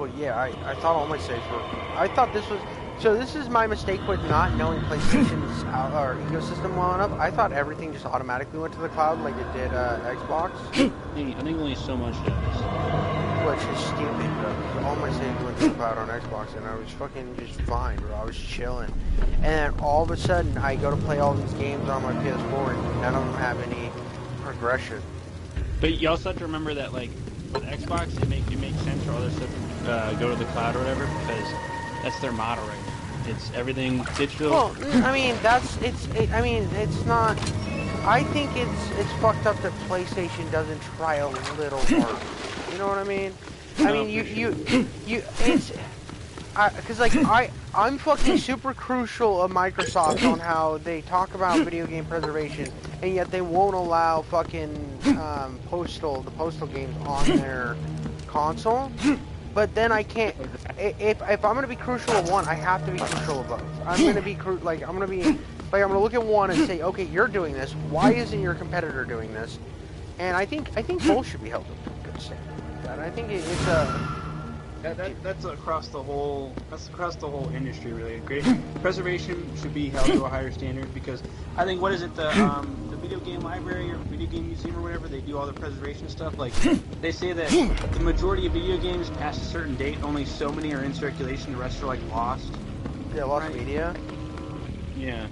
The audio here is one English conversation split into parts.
Well, yeah, I thought all my saves were. I thought this was. So this is my mistake with not knowing PlayStation's or ecosystem well enough. I thought everything just automatically went to the cloud like it did Xbox. I think only so much does. Which is stupid, bro. Because all my saves went to the cloud on Xbox, and I was fucking just fine, bro. I was chilling. And then all of a sudden, I go to play all these games on my PS4, and none of them have any progression. But you also have to remember that, like, with Xbox, it makes sense for other stuff to go to the cloud or whatever, because that's their motto right now. It's everything digital. Well, I mean, it's not. I think it's fucked up that PlayStation doesn't try a little harder. You know what I mean? I mean, it's. Because, like, I'm fucking super crucial of Microsoft on how they talk about video game preservation, and yet they won't allow fucking the postal games on their console. But then I can't. If I'm gonna be crucial of one, I have to be crucial of both. I'm gonna be I'm gonna look at one and say, okay, you're doing this. Why isn't your competitor doing this? And I think both should be held to a good standard. And I think it's a. That's across the whole industry, really. Great preservation should be held to a higher standard, because I think, what is it, the video game library or video game museum or whatever, they do all the preservation stuff. Like, they say that the majority of video games past a certain date, only so many are in circulation, the rest are like lost. Yeah, lost media. Yeah.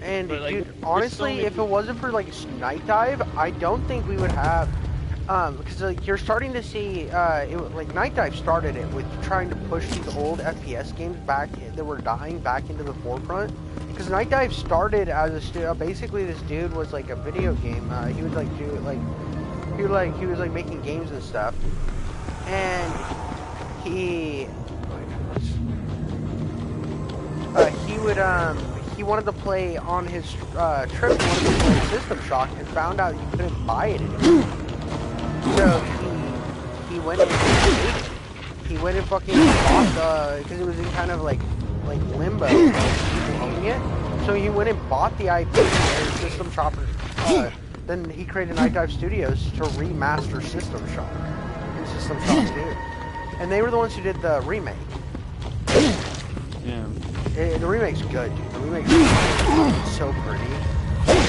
And but, like, dude, honestly, if it wasn't for like Night Dive, I don't think we would have. Because like you're starting to see, like Night Dive started it with trying to push these old FPS games back that were dying back into the forefront. Because Night Dive started as a basically this dude was like a video game. He would like do he was like making games and stuff, and he wanted to play on his trip. He wanted to play System Shock and found out you couldn't buy it anymore. So he went and fucking bought because it was in kind of like limbo, owning it. So he went and bought the IP and System Shock. Then he created Night Dive Studios to remaster System Shock and System Shock 2. And they were the ones who did the remake. Yeah. The remake's good, dude. The remake's so pretty.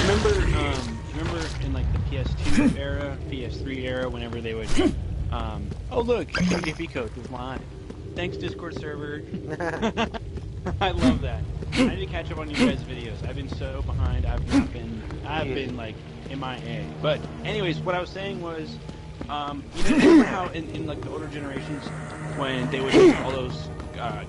Remember in like the PS2 era, PS3 era, whenever they would, oh look, Kingjiffycoats is live. Thanks Discord server. I love that. I need to catch up on you guys' videos. I've been so behind. I've been like MIA. But anyways, what I was saying was, you remember how in like the older generations when they would do all those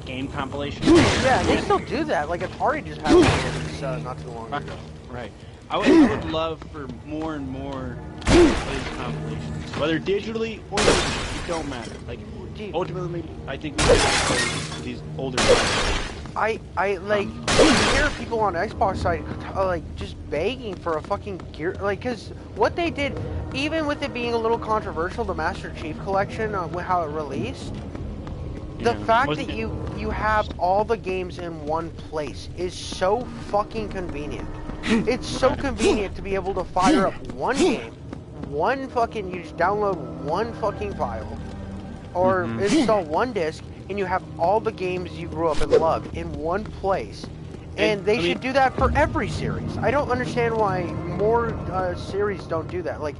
game compilations? Yeah, they still do that. Like Atari just had one not too long ago. Right. I would love for more and more of these compilations, whether digitally or digitally, it don't matter. Like, ultimately, I think we should play these older games. I hear people on Xbox side like just begging for a fucking gear, like, cause what they did, even with it being a little controversial, the Master Chief Collection, how it released, the fact that you have all the games in one place is so fucking convenient. It's so convenient to be able to fire up one game, you just download one fucking file, or install one disc, and you have all the games you grew up and loved in one place. And they should do that for every series. I don't understand why more series don't do that. Like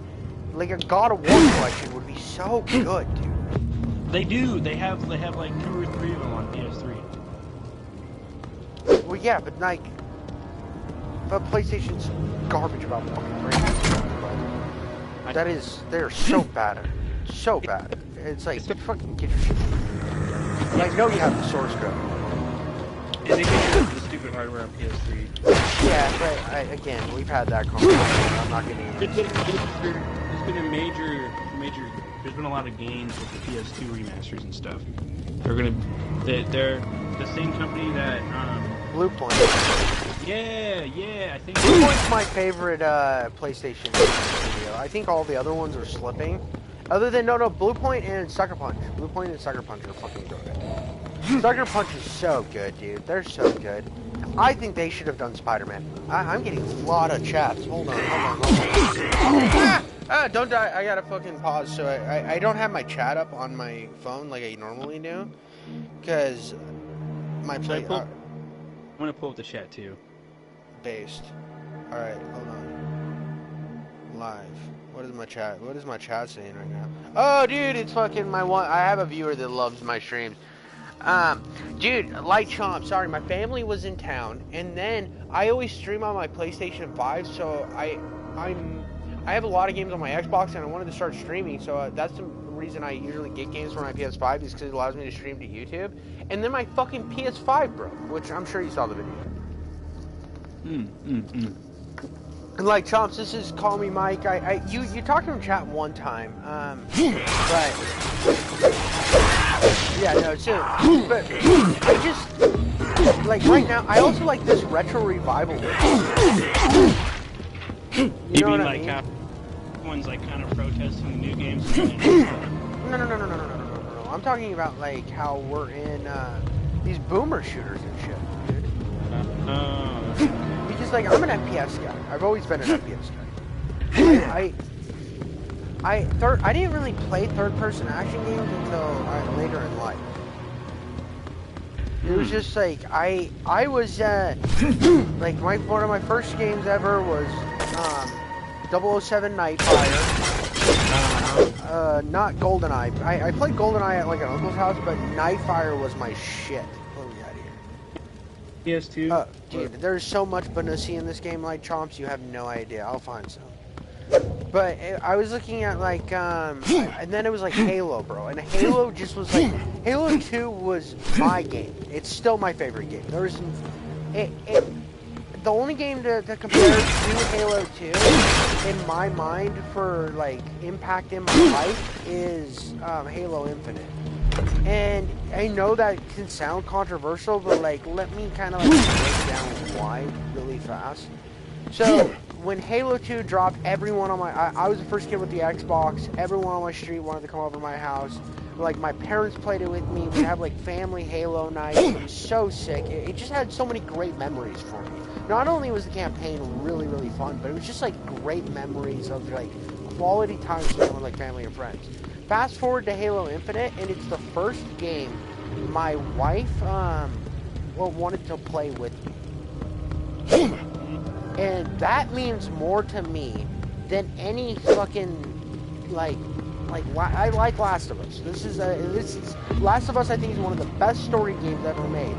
a God of War collection would be so good, dude. They do. They have like 2 or 3 of them on PS3. Well, yeah, but like. But PlayStation's garbage about fucking they're so bad. So bad. It's like, fucking get your shit. I know you have the source code. And they can use the stupid hardware on PS3. Yeah, but again, we've had that conversation. I'm not getting into it. There's been a major, there's been a lot of gains with the PS2 remasters and stuff. They're the same company that, Bluepoint. Yeah, I think Bluepoint's my favorite PlayStation studio. I think all the other ones are slipping. Other than Bluepoint and Sucker Punch. Bluepoint and Sucker Punch are fucking good. Sucker Punch is so good, dude. They're so good. I think they should have done Spider-Man. I'm getting a lot of chats. Hold on. Don't die. I gotta fucking pause. So I don't have my chat up on my phone like I normally do, because my play I'm gonna pull up the chat too. based. All right, hold on. Live. What is my chat? What is my chat saying right now? Oh, dude, it's fucking my one. I have a viewer that loves my streams. Dude, Light Chomp, sorry, my family was in town, and then I always stream on my PlayStation 5, so I have a lot of games on my Xbox, and I wanted to start streaming, so that's the reason I usually get games for my PS5, is because it allows me to stream to YouTube, and then my fucking PS5 broke, which I'm sure you saw the video. And like Chomps, this is Call Me Mike. You talked to him in chat one time, but yeah, no, so, but I just like right now. I also like this retro revival. You know what I mean? How everyone's like kind of protesting the new games? No. I'm talking about like how we're in these boomer shooters and shit, dude. Because like I'm an FPS guy. I've always been an FPS guy. I didn't really play third-person action games until later in life. It was just like I was like one of my first games ever was 007 Nightfire. Not GoldenEye. I played GoldenEye at like an uncle's house, but Nightfire was my shit. Let me out of here. PS2. Dude, there's so much Banussi in this game, like Chomps, you have no idea. I'll find some. But I was looking at like, and then it was like Halo, bro. And Halo just was like, Halo 2 was my game. It's still my favorite game. There's, the only game to compare to Halo 2, in my mind, for like impact in my life is Halo Infinite. And I know that can sound controversial, but like, let me kind of like break down why really fast. So, when Halo 2 dropped, everyone on my... I was the first kid with the Xbox. Everyone on my street wanted to come over to my house. Like, my parents played it with me. We'd have, like, family Halo nights. It was so sick. It just had so many great memories for me. Not only was the campaign really, really fun, but it was just, like, great memories of, like, quality time spent with, like, family and friends. Fast forward to Halo Infinite, and it's the first game my wife, wanted to play with me. And that means more to me than any fucking, I like Last of Us. This is Last of Us, I think, is one of the best story games ever made.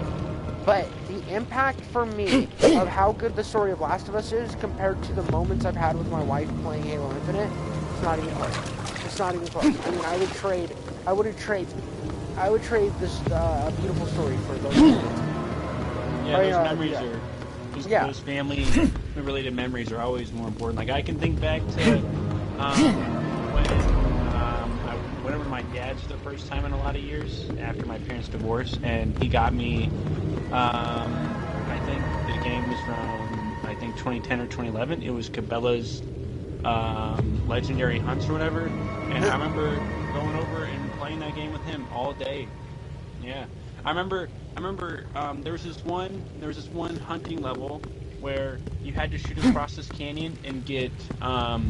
But the impact for me of how good the story of Last of Us is compared to the moments I've had with my wife playing Halo Infinite, it's not even close. It's not even close. I mean, I would trade this beautiful story for those moments. Yeah, those memories are... Those family-related memories are always more important. Like, I can think back to when I went over to my dad's for the first time in a lot of years after my parents' divorce, and he got me, I think the game was from, 2010 or 2011. It was Cabela's Legendary Hunts or whatever, and I remember going over and playing that game with him all day. Yeah. I remember there was this one hunting level where you had to shoot across this canyon and get the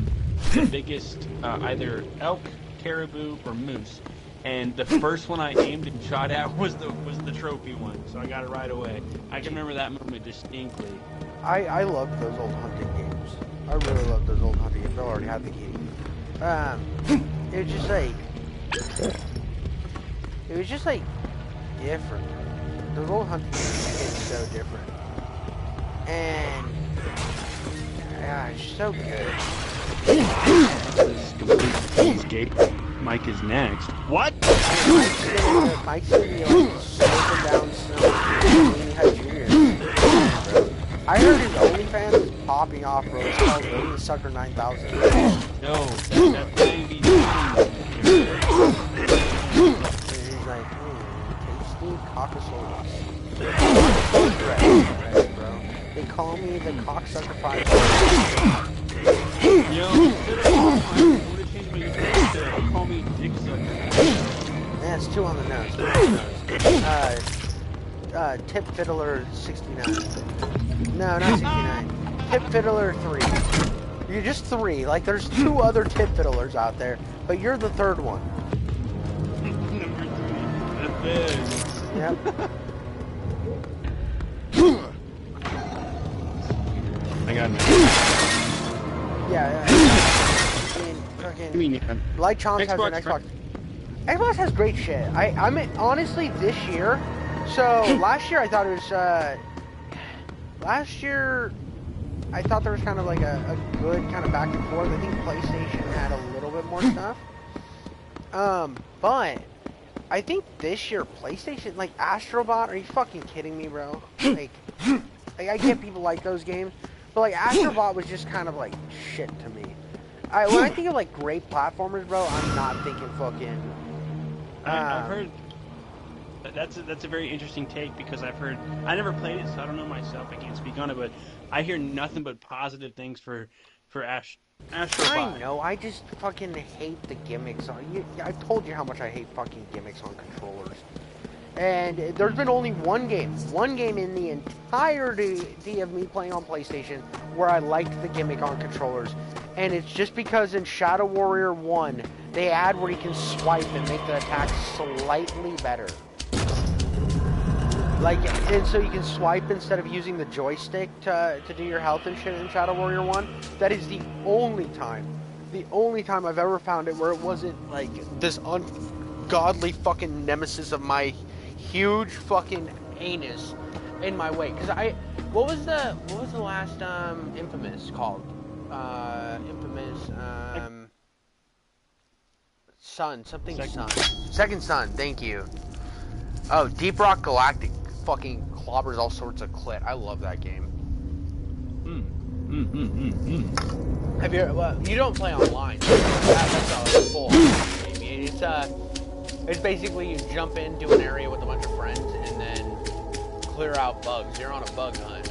biggest either elk, caribou, or moose. And the first one I aimed and shot at was the trophy one, so I got it right away. I can remember that moment distinctly. I love those old hunting games. I really love those old hunting games. I already had the key. It was just like different. Those old hunting games is so different. And yeah, it's so good. This complete Mike is next. What? Mike's gonna be like sloping down some Junior. I heard his OnlyFans is popping off, bro. It's called Rodent Sucker 9000. No, that thing be He's like, tasty Coca-Cola. Right, bro. They call me the cocksucker 5. Yo, call me Dick Sucker. Yeah, it's 2 on the nose. 2 on the nose. Tip Fiddler 69. No, not 69. Tip Fiddler 3. You're just 3. Like, there's 2 other tit fiddlers out there, but you're the 3rd one. Number 3. That's it. Yep. I got it. Yeah. I mean, fucking. Like Chomps has an Xbox. Xbox has great shit. I mean, honestly, this year. So last year I thought it was. Last year, I thought there was kind of like a good kind of back and forth. I think PlayStation had a little bit more stuff. But I think this year PlayStation, like Astrobot, are you fucking kidding me, bro? Like I get people like those games, but like Astrobot was just kind of like shit to me. When I think of like great platformers, bro, I'm not thinking fucking. I've heard. That's a very interesting take because I've heard. I never played it, so I don't know myself. I can't speak on it, but I hear nothing but positive things for Astrobot. I know. I just fucking hate the gimmicks on. I told you how much I hate fucking gimmicks on controllers. And there's been only one game in the entirety of me playing on PlayStation where I liked the gimmick on controllers. And it's just because in Shadow Warrior 1, they add where you can swipe and make the attack slightly better. Like, and so you can swipe instead of using the joystick to do your health and shit in Shadow Warrior 1. That is the only time I've ever found it where it wasn't like this ungodly fucking nemesis of my huge fucking anus in my way. Cause what was the last Infamous called? Second Son, thank you. Oh, Deep Rock Galactic fucking clobbers all sorts of clit. I love that game. Have you? Well, you don't play online. That's a full game. It's basically you jump into an area with a bunch of friends and then clear out bugs. You're on a bug hunt.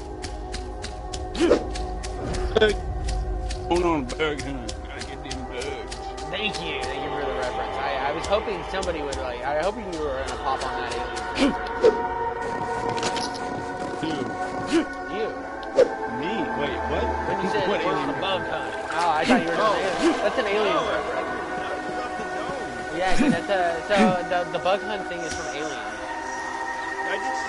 Hold on, bug hunt. Gotta get them bugs. Thank you for the reference. I was hoping somebody would like. I hope you were gonna pop on that alien. You. Me? Wait, what? When you said what we're on a bug hunt. Oh, I thought you were doing alien. That's an alien reference. Yeah, dude, that's so the bug hunt thing is from Alien. I just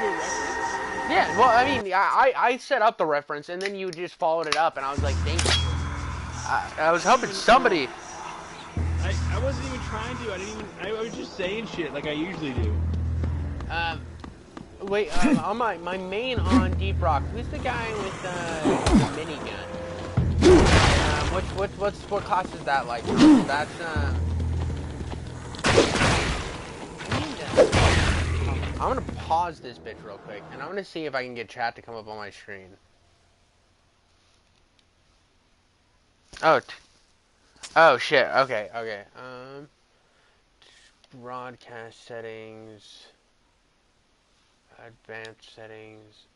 do a reference. Yeah, well, I mean, I set up the reference and then you just followed it up, and I was like, thank you. I was hoping somebody. I wasn't even trying to. I was just saying shit like I usually do. Wait, on my main on Deep Rock, who's the guy with the minigun? What class is that like? That's I'm gonna pause this bitch real quick, and I'm gonna see if I can get chat to come up on my screen. Oh shit. Okay. Broadcast settings. Advanced settings.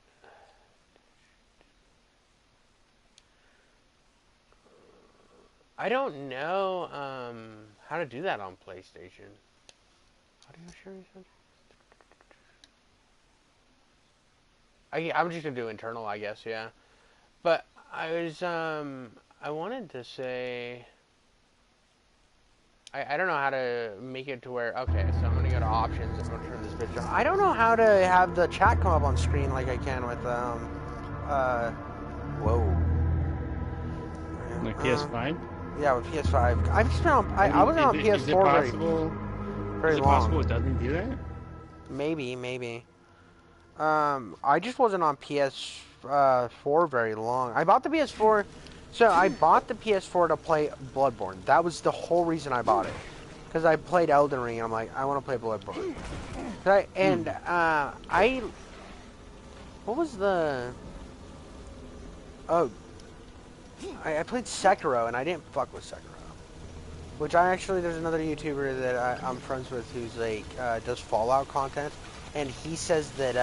I don't know how to do that on PlayStation. Audio sharing center? I'm just gonna do internal, I guess, yeah. But I was I wanted to say I don't know how to make it to where, okay, so I'm gonna go to options and I'm gonna turn this bitch on. I don't know how to have the chat come up on screen like I can with whoa. Like PS5? Yeah, with PS5. I've just been on, I wasn't on PS4 very long. Is it possible it doesn't do that? Maybe. I just wasn't on PS4 very long. I bought the PS4, so I bought the PS4 to play Bloodborne. That was the whole reason I bought it. Because I played Elden Ring, and I'm like, I want to play Bloodborne. What was the... Oh. I played Sekiro, and I didn't fuck with Sekiro. Which there's another YouTuber that I'm friends with who's like, does Fallout content. And he says that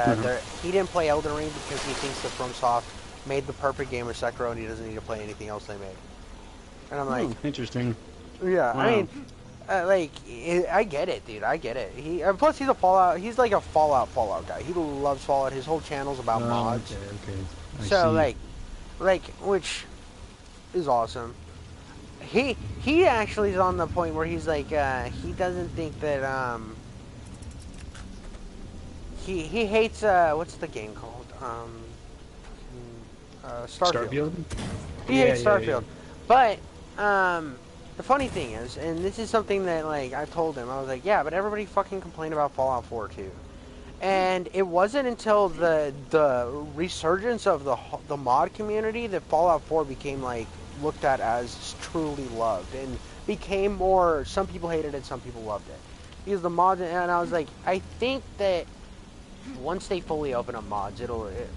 he didn't play Elden Ring because he thinks that FromSoft made the perfect game with Sekiro and he doesn't need to play anything else they made. And I'm like... interesting. Yeah, wow. I mean, I get it, dude. I get it. Plus, he's like a Fallout guy. He loves Fallout. His whole channel's about mods. Okay. So, like, like, which is awesome. He actually is on the point where he's like, he doesn't think that he hates what's the game called Starfield. He hates Starfield, but the funny thing is, and this is something that like I told him, I was like, yeah, but everybody fucking complained about Fallout 4 too. And it wasn't until the resurgence of the mod community that Fallout 4 became like looked at as truly loved and became more. Some people hated it, some people loved it because the mods. And I was like, I think that once they fully open up mods,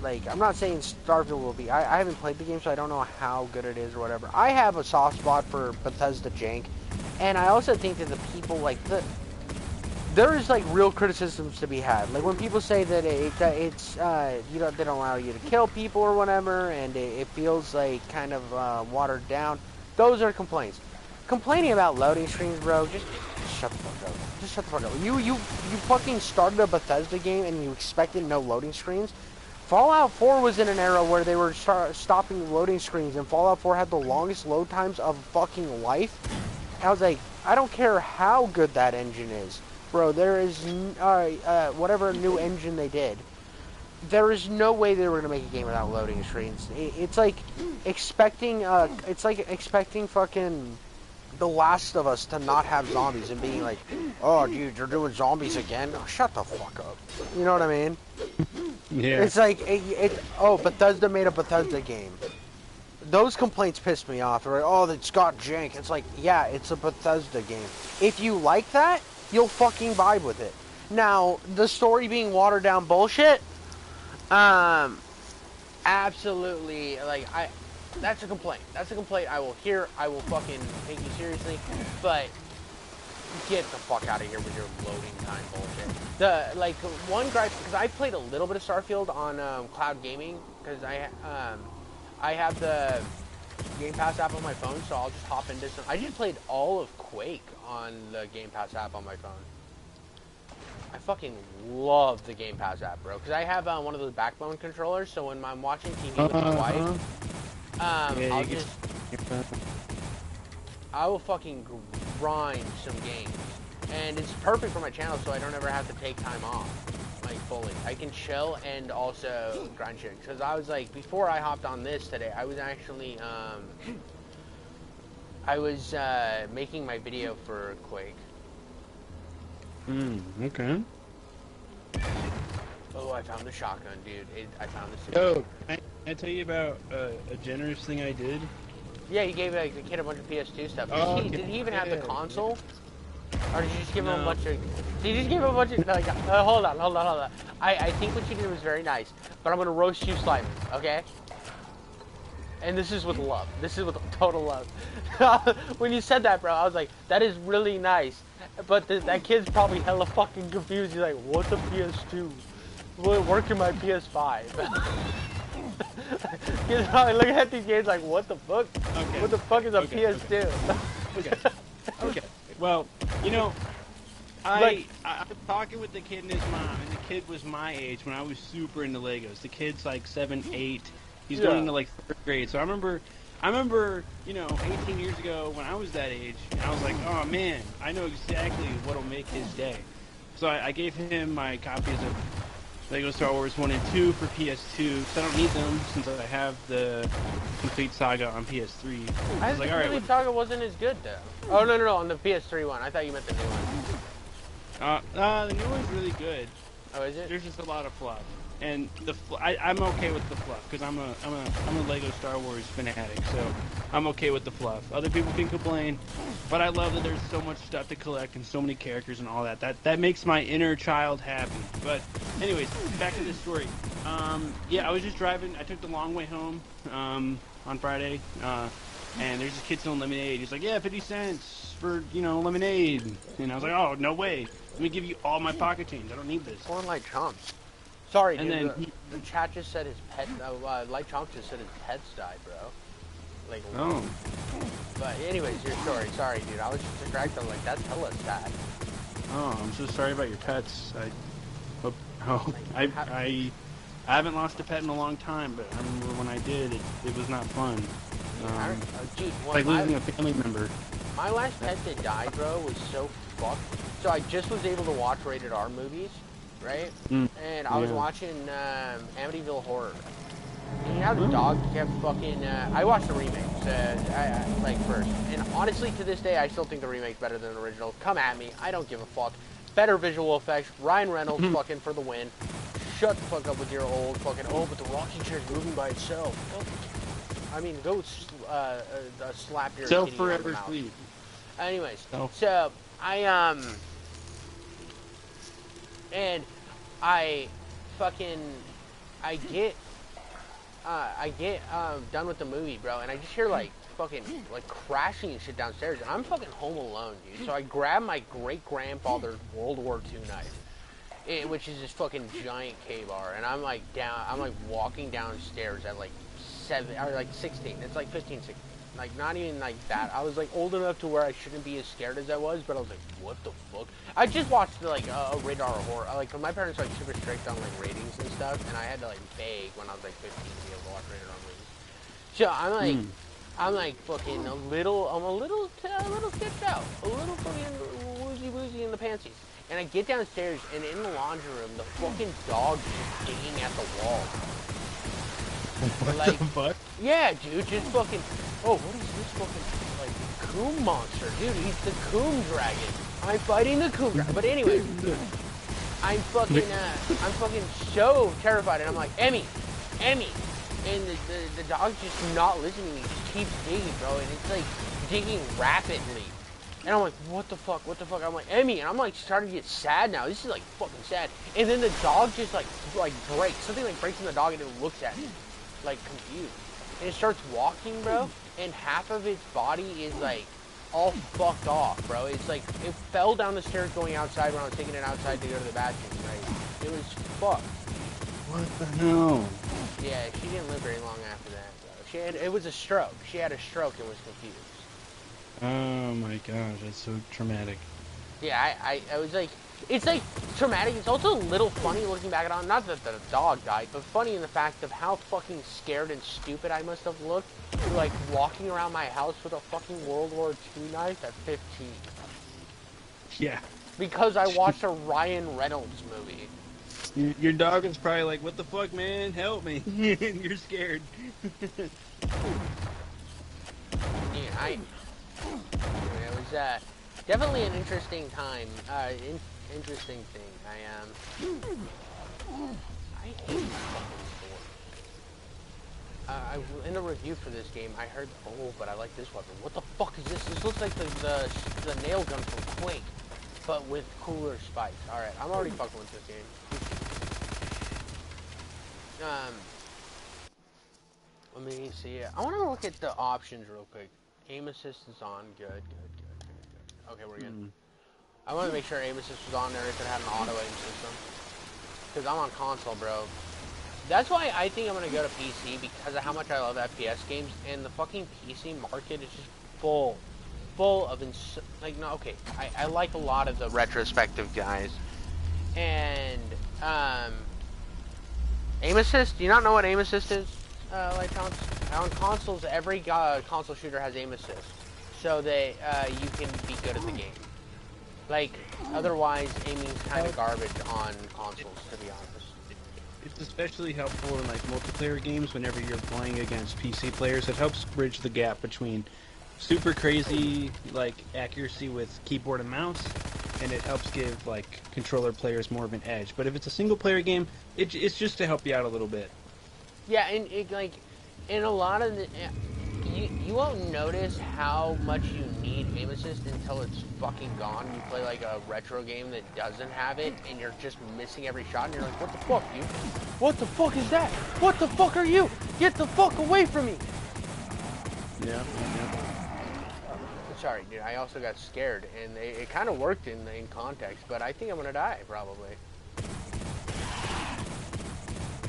like I'm not saying Starfield will be. I haven't played the game, so I don't know how good it is or whatever. I have a soft spot for Bethesda jank, and I also think that the people like there is like real criticisms to be had. Like when people say that it's you know, they don't allow you to kill people or whatever, and it feels like kind of watered down. Those are complaints. Complaining about loading screens, bro, just shut the fuck up. Just shut the fuck up. You fucking started a Bethesda game and you expected no loading screens. Fallout 4 was in an era where they were stopping loading screens, and Fallout 4 had the longest load times of fucking life. I was like, I don't care how good that engine is. Bro, there is, whatever new engine they did, there is no way they were going to make a game without loading screens. It's like expecting fucking The Last of Us to not have zombies and being like, oh, dude, you're doing zombies again? Oh, shut the fuck up. You know what I mean? Yeah. It's like, Bethesda made a Bethesda game. Those complaints pissed me off. They're like, oh, it's got jank. It's like, yeah, it's a Bethesda game. If you like that, you'll fucking vibe with it. Now, the story being watered down bullshit, absolutely, like, that's a complaint. That's a complaint I will hear. I will fucking take you seriously, but get the fuck out of here with your loading time bullshit. Like, one gripe, because I played a little bit of Starfield on cloud gaming, because I have the Game Pass app on my phone, so I'll just hop into some. I just played all of Quake on the Game Pass app on my phone. I fucking love the Game Pass app, bro, because I have one of those Backbone controllers, so when I'm watching TV with my wife, I will fucking grind some games, and it's perfect for my channel, so I don't ever have to take time off, like fully. I can chill and also grind shit, because I was like, before I hopped on this today, I was actually making my video for Quake. Okay. Oh, I found the shotgun, dude. I found this. Oh, can I tell you about a generous thing I did? Yeah, you gave like, the kid a bunch of PS2 stuff. Did he even have the console? Or did you just give him a bunch of... Did you just give him a bunch of... Like, hold on. I think what you did was very nice, but I'm going to roast you slightly, okay? And this is with love. This is with total love. When you said that, bro, I was like, that is really nice. But that kid's probably hella fucking confused. He's like, what's a PS2? Will it work in my PS5? He's probably looking at these games like, what the fuck? Okay. What the fuck is a PS2? Okay. Well, you know, I was talking with the kid and his mom, and the kid was my age when I was super into Legos. The kid's like 7, 8. He's going into like 3rd grade. So I remember, you know, 18 years ago when I was that age, and I was like, oh man, I know exactly what'll make his day. So I gave him my copies of Lego Star Wars 1 and 2 for PS2, because I don't need them since I have the Complete Saga on PS3. I was like, all right. Complete Saga wasn't as good though. Oh no, on the PS3 one. I thought you meant the new one. The new one's really good. Oh, is it? There's just a lot of fluff, and I'm okay with the fluff because I'm a Lego Star Wars fanatic, so I'm okay with the fluff. Other people can complain, but I love that there's so much stuff to collect and so many characters and all that. That makes my inner child happy. But anyways, back to this story. Yeah, I was just driving. I took the long way home on Friday, and there's this kid selling lemonade. He's like, yeah, 50 cents for, you know, lemonade. And I was like, oh, no way. Let me give you all my pocket change. I don't need this. Corn like chomps. Sorry, and dude. then the chat just said his pet. Light Chomps just said his pets died, bro. Like. Oh. But anyways, your story. Sorry, dude. I was just distracted. I'm like, that's hella sad. Oh, I'm so sorry about your pets. I hope. I haven't lost a pet in a long time, but I remember when I did, it was not fun. Dude, Like losing a family member. my last pet that died, bro, was so fucked. So I just was able to watch rated R movies, right? And I was watching Amityville Horror. And you know the dog kept fucking. I watched the remakes, like first. And honestly, to this day, I still think the remake's better than the original. Come at me, I don't give a fuck. Better visual effects. Ryan Reynolds fucking for the win. Shut the fuck up with your old fucking. Oh, but the rocking chair's moving by itself. I mean, go slap your. So kitty forever in the mouth. sleep. Anyways, Oh. so I and I fucking I get done with the movie, bro, and I just hear like fucking like crashing and shit downstairs, and I'm fucking home alone, dude. So I grab my great grandfather's World War II knife, which is this fucking giant K-bar, and I'm like walking downstairs at like 16. It's like 15, 16. Like, not even like that. I was like old enough to where I shouldn't be as scared as I was, but I was like, what the fuck? I just watched like a rated R horror. Like, my parents are like super strict on like ratings and stuff, and I had to like beg when I was like 15 to be able to watch rated R movies. So I'm like fucking a little sketched out, a little fucking woozy in the panties. And I get downstairs, and in the laundry room, the fucking dog is digging at the wall. What like, the fuck? Yeah, dude, just fucking. Oh, what is this fucking like coom monster, dude? He's the coom dragon. I'm fighting the coom dragon. But anyway, I'm fucking so terrified, and I'm like, Emmy, and the dog's just not listening to me. He just keeps digging, bro, and it's like digging rapidly. And I'm like, what the fuck? I'm like, Emmy, and I'm like starting to get sad now. This is like fucking sad. And then the dog just like breaks. Something like breaks in the dog, and it looks at me, like confused. And it starts walking, bro, and half of its body is like all fucked off, bro. It's like it fell down the stairs going outside when I was taking it outside to go to the bathroom, right? It was fucked. What the hell? Yeah, she didn't live very long after that, bro. It was a stroke. She had a stroke and was confused. Oh my gosh, that's so traumatic. Yeah, I was like, it's like traumatic. It's also a little funny looking back at it. Not that the dog died, but funny in the fact of how fucking scared and stupid I must have looked, like walking around my house with a fucking World War II knife at 15. Yeah. Because I watched a Ryan Reynolds movie. Your dog is probably like, what the fuck, man? Help me. You're scared. Yeah, it was definitely an interesting time. Interesting thing. I hate fucking sword. In the review for this game, I heard, oh, but I like this weapon. What the fuck is this? This looks like the nail gun from Quake, but with cooler spikes. All right, I'm already fucking with this game. Let me see. I want to look at the options real quick. Aim assist is on. Good. Okay, we're good. I want to make sure aim assist was on there if it had an auto aim system. Because I'm on console, bro. That's why I think I'm going to go to PC, because of how much I love FPS games. And the fucking PC market is just full of like, no, okay. I like a lot of the retrospective guys. And, aim assist? Do you not know what aim assist is? Like on consoles, every console shooter has aim assist, so that you can be good at the game. Like, otherwise, aiming's kind of garbage on consoles, to be honest. It's especially helpful in like multiplayer games whenever you're playing against PC players. It helps bridge the gap between super crazy like accuracy with keyboard and mouse, and it helps give like controller players more of an edge. But if it's a single player game, it's just to help you out a little bit. Yeah, and like in a lot of the, you won't notice how much you need aim assist until it's fucking gone. You play like a retro game that doesn't have it, and you're just missing every shot, and you're like, what the fuck, dude? What the fuck is that? What the fuck are you? Get the fuck away from me! Yeah. Sorry, dude. I also got scared, and it kind of worked in context, but I think I'm gonna die probably.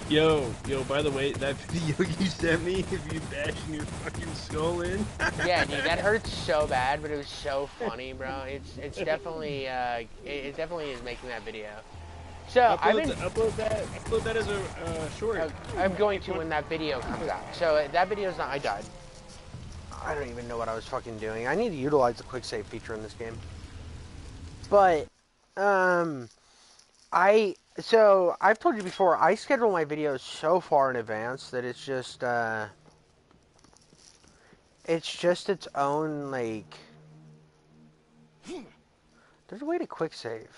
Yo, by the way, that video you sent me of you bashing your fucking skull in. Yeah, dude, that hurts so bad, but it was so funny, bro. It's definitely, it definitely is making that video. So I've been upload that as a short. I'm going to when that video comes out. So that video's not. I died. I don't even know what I was fucking doing. I need to utilize the quick save feature in this game. But so I've told you before, I schedule my videos so far in advance that it's just its own, like, there's a way to quick save.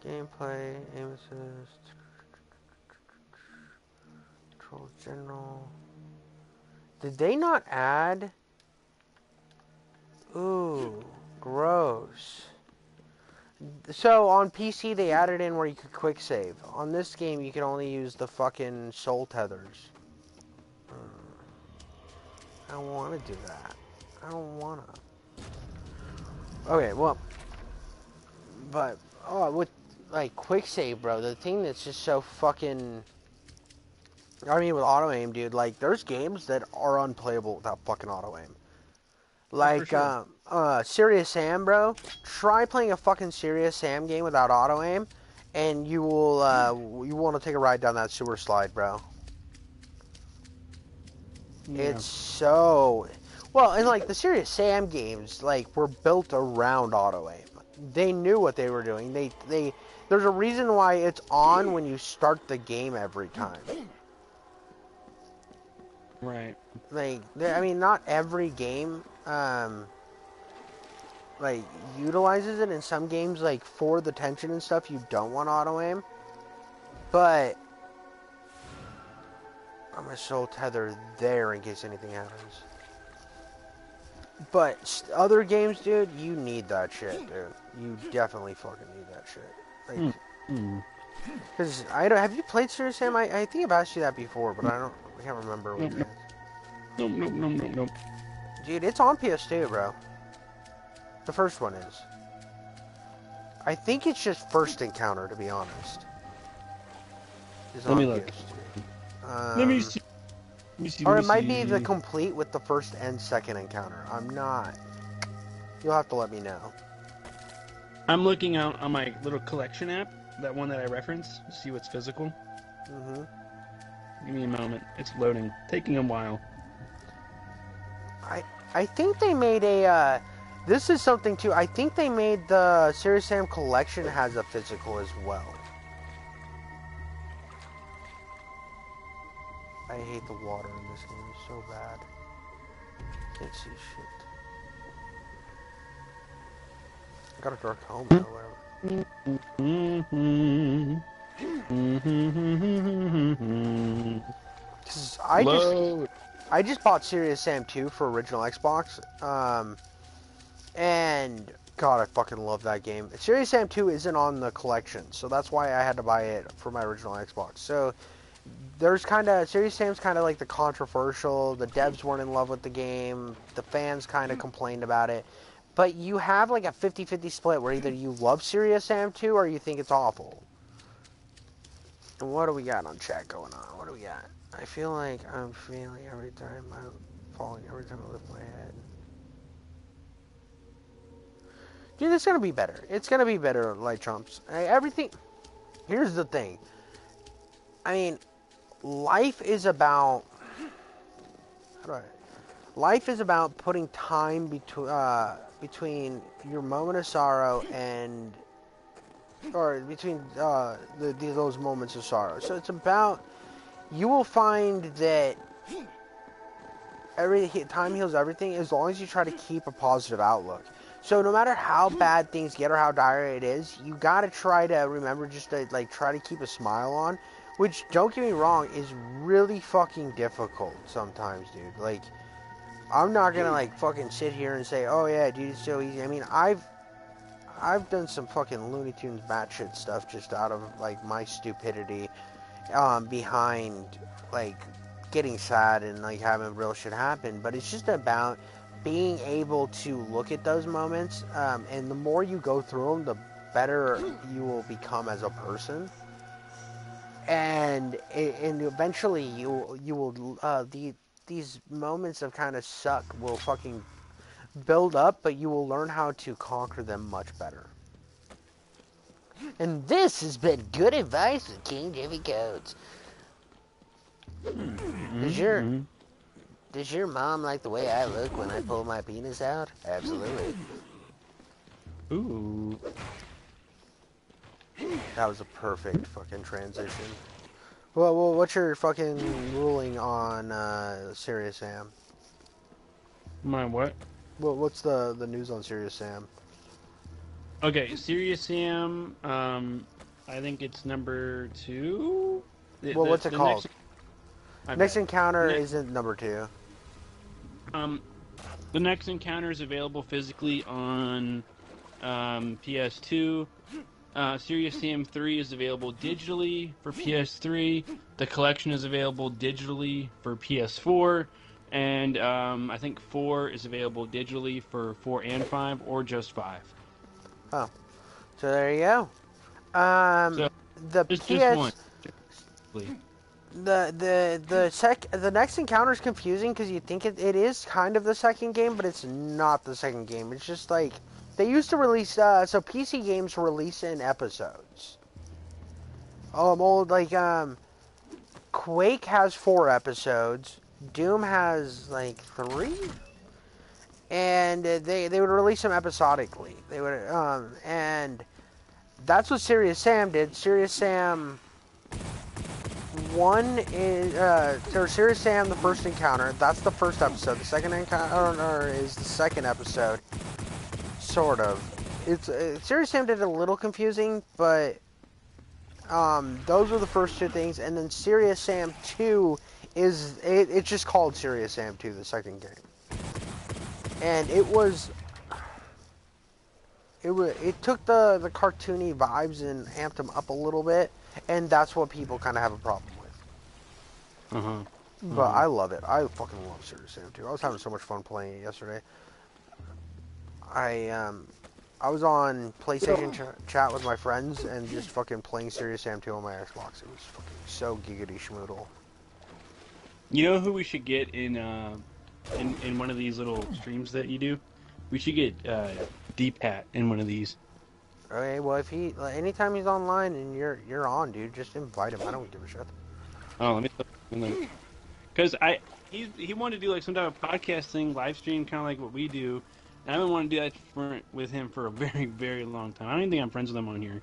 Gameplay, aim assist, control general. Did they not add? Ooh, gross. So on PC they added in where you could quick save. On this game you can only use the fucking soul tethers. I don't want to do that. I don't want to. Okay, well, but with like quick save, bro, the thing that's just so fucking. I mean, with auto aim, dude, like there's games that are unplayable without fucking auto aim. Like, sure. Serious Sam, bro. Try playing a fucking Serious Sam game without auto aim, and you will you want to take a ride down that sewer slide, bro. Yeah. It's so well, and like the Serious Sam games, like were built around auto aim. They knew what they were doing. They there's a reason why it's on when you start the game every time. Right. Like, I mean, not every game like utilizes it. In some games, like for the tension and stuff, you don't want auto aim. But I'm gonna soul tether there in case anything happens. But other games, dude, you need that shit, dude. You definitely fucking need that shit. Like, because I don't. Have you played Serious Sam? I think I've asked you that before, but I can't remember what it is. Nope. Dude, it's on PS2, bro. The first one is. I think it's just First Encounter, to be honest. Let me look. Let me see. Or it might be the complete with the first and second encounter. I'm not. You'll have to let me know. I'm looking out on my little collection app, that one that I referenced, to see what's physical. Mm-hmm. Give me a moment. It's loading. Taking a while. I think they made a, this is something too, I think they made the Serious Sam collection has a physical as well. I hate the water in this game, it's so bad. Can't see shit. I got a dark helmet or whatever. Cause I just bought Serious Sam 2 for original Xbox, and God, I fucking love that game. Serious Sam 2 isn't on the collection, so that's why I had to buy it for my original Xbox. So there's Serious Sam's kind of like the controversial. The devs weren't in love with the game. The fans kind of complained about it. But you have like a 50-50 split where either you love Serious Sam 2 or you think it's awful. And what do we got on chat going on? What do we got? I feel like I'm failing every time I'm falling, every time I lift my head. Dude, it's gonna be better. It's gonna be better, Light Trumps. Everything. Here's the thing. I mean, life is about. Life is about putting time between your moment of sorrow and, or between those moments of sorrow. So it's about. You will find that time heals everything as long as you try to keep a positive outlook. So no matter how bad things get or how dire it is, you gotta try to remember just to like try to keep a smile on. Which, don't get me wrong, is really fucking difficult sometimes, dude. Like, I'm not gonna like fucking sit here and say, oh yeah, dude, it's so easy. I mean, I've done some fucking Looney Tunes batshit stuff just out of like my stupidity. Behind like getting sad and like having real shit happen, but it's just about being able to look at those moments, and the more you go through them, the better you will become as a person, and eventually you will these moments of kind of suck will fucking build up, but you will learn how to conquer them much better. And this has been good advice with Kingjiffycoats. Does your mom like the way I look when I pull my penis out? Absolutely. Ooh. That was a perfect fucking transition. Well, what's your fucking ruling on Serious Sam? My what? Well, what's the news on Serious Sam? Okay, Serious Sam. I think it's number 2. Well, what's it called? Next Encounter Next, isn't number 2. The next encounter is available physically on PS2. Serious Sam 3 is available digitally for PS3. The collection is available digitally for PS4. And I think 4 is available digitally for 4 and 5, or just 5. Oh. So there you go. So, The it's PS... just one. The next encounter is confusing because you think it is kind of the second game, but it's not the second game. It's just like they used to release so PC games release in episodes. Quake has 4 episodes. Doom has like 3, and they would release them episodically. They would and that's what Serious Sam did. Serious Sam 1 is Serious Sam the first encounter. That's the first episode. The second encounter is the second episode. Sort of. It's Serious Sam did it a little confusing, but those were the first 2 things, and then Serious Sam 2 is it's just called Serious Sam 2, the second game, and it took the cartoony vibes and amped them up a little bit, and that's what people kind of have a problem with. But I love it. I fucking love Serious Sam 2. I was having so much fun playing it yesterday. I was on PlayStation chat with my friends and just fucking playing Serious Sam 2 on my Xbox. It was fucking so giggity schmoodle. You know who we should get in one of these little streams that you do? We should get D-Pat in one of these. Okay, well, if anytime he's online and you're on, dude, just invite him. I don't give a shit. Oh, let me, because he wanted to do like some type of podcast thing, live stream, kind of like what we do. And I've been wanting to do that with him for a very, very long time. I don't even think I'm friends with him on here.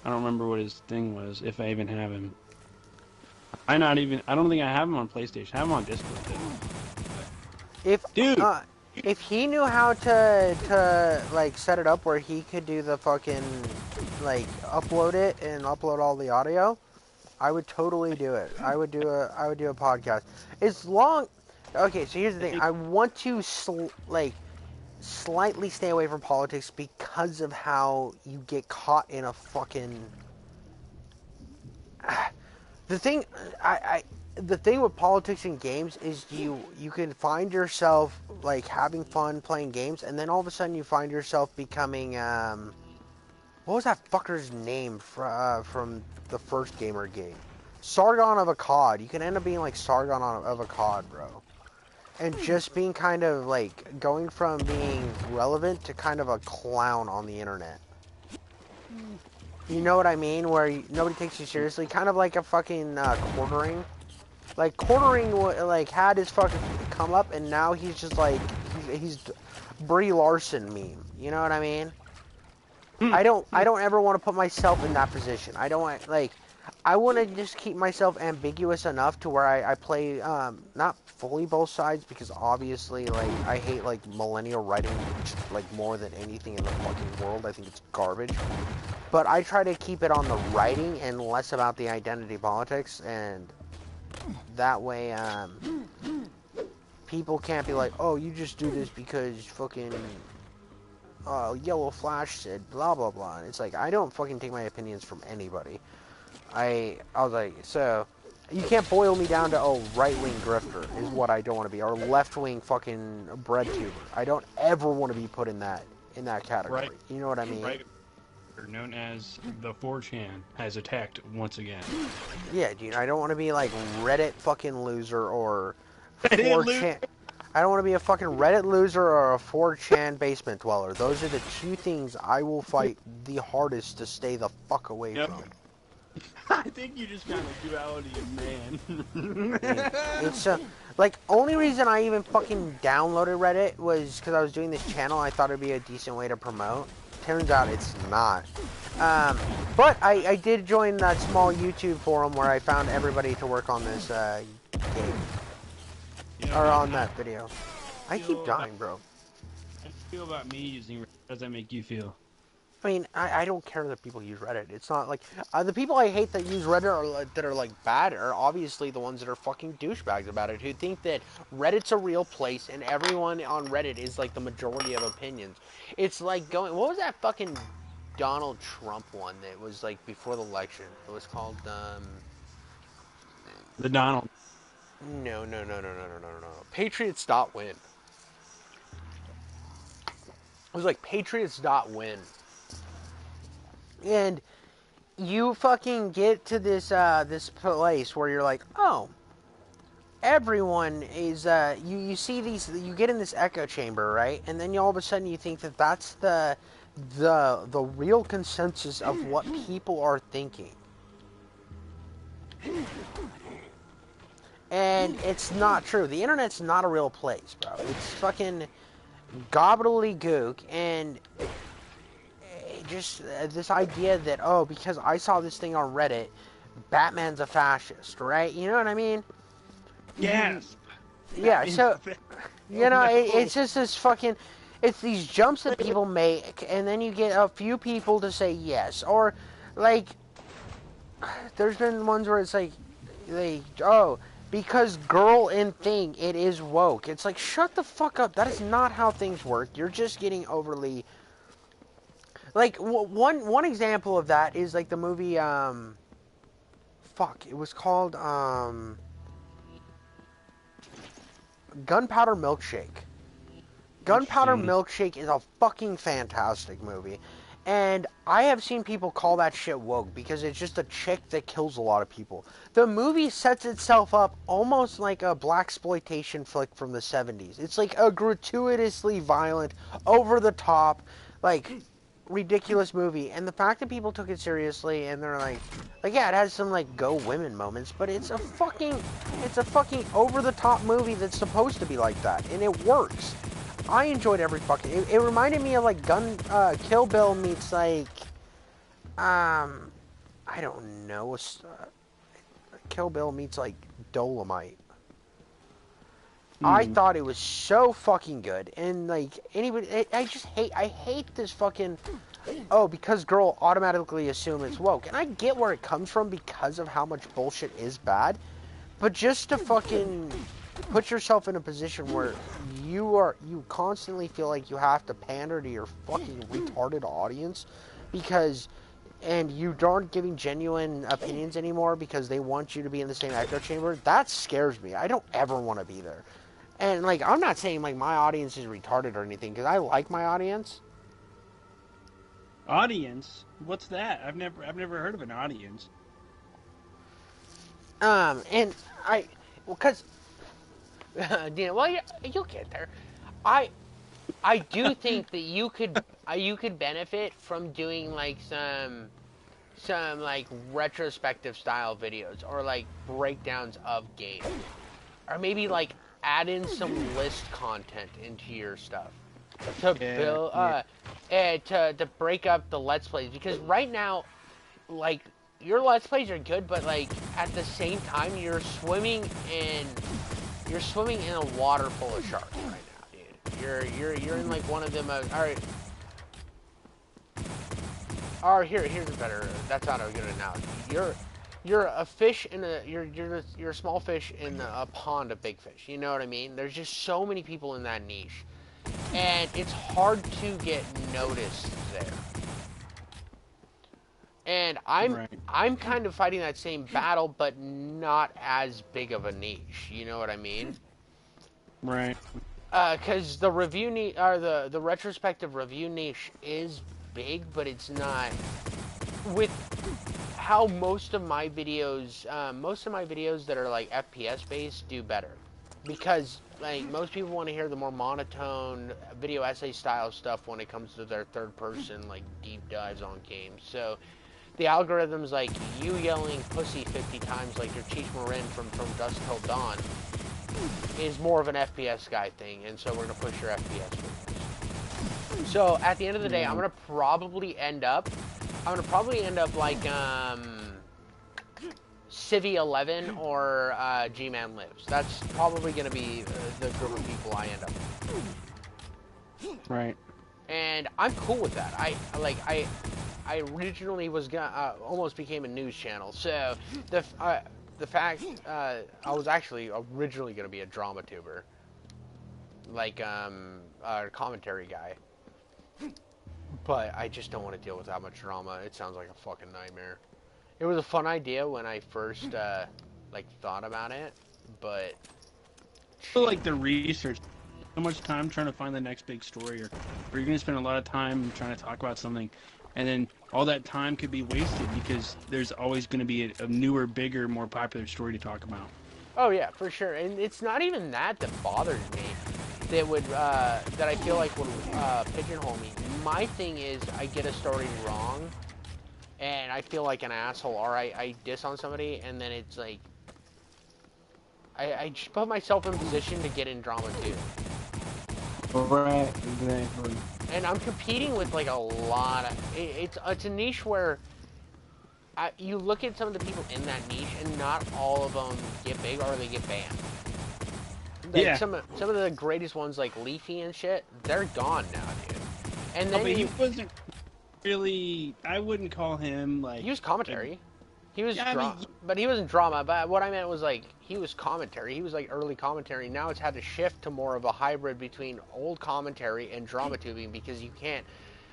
I don't remember what his thing was, if I even have him. I don't think I have him on PlayStation. I have him on Discord though. If he knew how to like set it up where he could do the fucking like upload it and upload all the audio, I would totally do it. I would do a podcast. It's long. Okay, so here's the thing. I want to slightly stay away from politics because of how you get caught in a fucking. The thing with politics in games is you can find yourself like having fun playing games, and then all of a sudden you find yourself becoming what was that fucker's name from the first Gamer game? Sargon of Akkad. You can end up being like Sargon of Akkad, bro. And just being kind of like going from being relevant to kind of a clown on the internet. You know what I mean? Where nobody takes you seriously. Kind of like a fucking quartering. Like quartering like had his fucking come up, and now he's just like he's Brie Larson meme. You know what I mean? I don't ever want to put myself in that position. I don't want I want to just keep myself ambiguous enough to where I play not fully both sides, because obviously like I hate like millennial writing like more than anything in the fucking world. I think it's garbage. But I try to keep it on the writing and less about the identity politics, and that way people can't be like, oh, you just do this because fucking Yellow Flash said blah blah blah. And it's like, I don't fucking take my opinions from anybody. I was like, so you can't boil me down to right-wing grifter is what I don't want to be, or left-wing fucking bread tuber. I don't ever want to be put in that category. Right. You know what I mean? Right. Known as the 4chan has attacked once again. Yeah, dude, I don't want to be like Reddit fucking loser or 4chan. I don't want to be a fucking Reddit loser or a 4chan basement dweller. Those are the two things I will fight the hardest to stay the fuck away Yep. from. I think you just found a duality of man. It's like only reason I even fucking downloaded Reddit was because I was doing this channel. I thought it'd be a decent way to promote. Turns out it's not. But I did join that small YouTube forum where I found everybody to work on this game. Or on that video. I keep dying, bro. How do you feel about me using Reddit? How does that make you feel? I mean, I don't care that people use Reddit. It's not like the people I hate that use Reddit that are like bad are obviously the ones that are fucking douchebags about it, who think that Reddit's a real place and everyone on Reddit is like the majority of opinions. It's like going. What was that fucking Donald Trump one that was like before the election? It was called The Donald. No. Patriots.win. It was like Patriots.win. And you fucking get to this this place where you're like, oh, everyone is you see these, you get in this echo chamber, right? And then all of a sudden you think that that's the real consensus of what people are thinking. And it's not true. The internet's not a real place, bro. It's fucking gobbledygook, and just this idea that, oh, because I saw this thing on Reddit, Batman's a fascist, right? You know what I mean? Yes. Yeah, so, you know, it's just this fucking, it's these jumps that people make, and then you get a few people to say yes. Or, like, there's been ones where it's like, because girl in thing, it is woke. It's like, shut the fuck up. That is not how things work. You're just getting overly... Like, one example of that is, like, the movie, it was called, Gunpowder Milkshake. Gunpowder Milkshake is a fucking fantastic movie. And I have seen people call that shit woke because it's just a chick that kills a lot of people. The movie sets itself up almost like a blaxploitation flick from the 70s. It's like a gratuitously violent, over-the-top, like... ridiculous movie, and the fact that people took it seriously and they're like yeah, it has some like go women moments, but it's a fucking over the top movie that's supposed to be like that, and it works. I enjoyed every fucking it reminded me of like Kill Bill meets like I don't know, Kill Bill meets like Dolomite. I thought it was so fucking good, and like anybody, I hate this fucking, oh, because girl automatically assume it's woke, and I get where it comes from because of how much bullshit is bad, but just to fucking put yourself in a position where you constantly feel like you have to pander to your fucking retarded audience, and you aren't giving genuine opinions anymore because they want you to be in the same echo chamber, that scares me. I don't ever want to be there. And, like, I'm not saying, like, my audience is retarded or anything, because I like my audience. Audience? What's that? I've never heard of an audience. And because, you'll get there. I do think that you could benefit from doing, like, some like, retrospective style videos, or, like, breakdowns of games. Or maybe, like, add in some list content into your stuff to build to break up the let's plays, because right now, like, your let's plays are good, but like at the same time you're swimming in a water full of sharks right now, dude. You're in like one of them. Here's a better. That's not a good analogy. You're a fish in you're a small fish in a pond of big fish. You know what I mean? There's just so many people in that niche, and it's hard to get noticed there. And I'm kind of fighting that same battle, but not as big of a niche. You know what I mean? Right. Because the review niche, or the retrospective review niche is big, but it's not with how most of my videos that are like FPS based do better. because like most people want to hear the more monotone video essay style stuff when it comes to their third person like deep dives on games. So the algorithm's like you yelling pussy 50 times like you're Cheech Marin from Dusk Till Dawn is more of an FPS guy thing, and so we're gonna push your FPS videos. So at the end of the day, I'm gonna probably end up like Civvy 11 or G-Man Lives. That's probably gonna be the group of people I end up with. Right. And I'm cool with that. I originally was gonna almost became a news channel. So the fact I was actually originally gonna be a drama tuber, like a commentary guy. But I just don't want to deal with that much drama. It sounds like a fucking nightmare. It was a fun idea when I first like thought about it, but I feel like the research, so much time trying to find the next big story, or you're going to spend a lot of time trying to talk about something, and then all that time could be wasted because there's always going to be a newer, bigger, more popular story to talk about. oh yeah, for sure. And it's not even that bothers me. That would that I feel like would pigeonhole me. My thing is I get a story wrong, and I feel like an asshole, or I diss on somebody, and then it's like I just put myself in position to get in drama too. Right, exactly. And I'm competing with like a lot of it's a niche where you look at some of the people in that niche, and not all of them get big or they get banned. Like yeah. some of the greatest ones like Leafy and shit, they're gone now, dude. And then but he wasn't really. I wouldn't call him like. He was commentary. He was yeah, but he wasn't drama. But what I meant was like he was commentary. He was like early commentary. Now it's had to shift to more of a hybrid between old commentary and drama tubing because you can't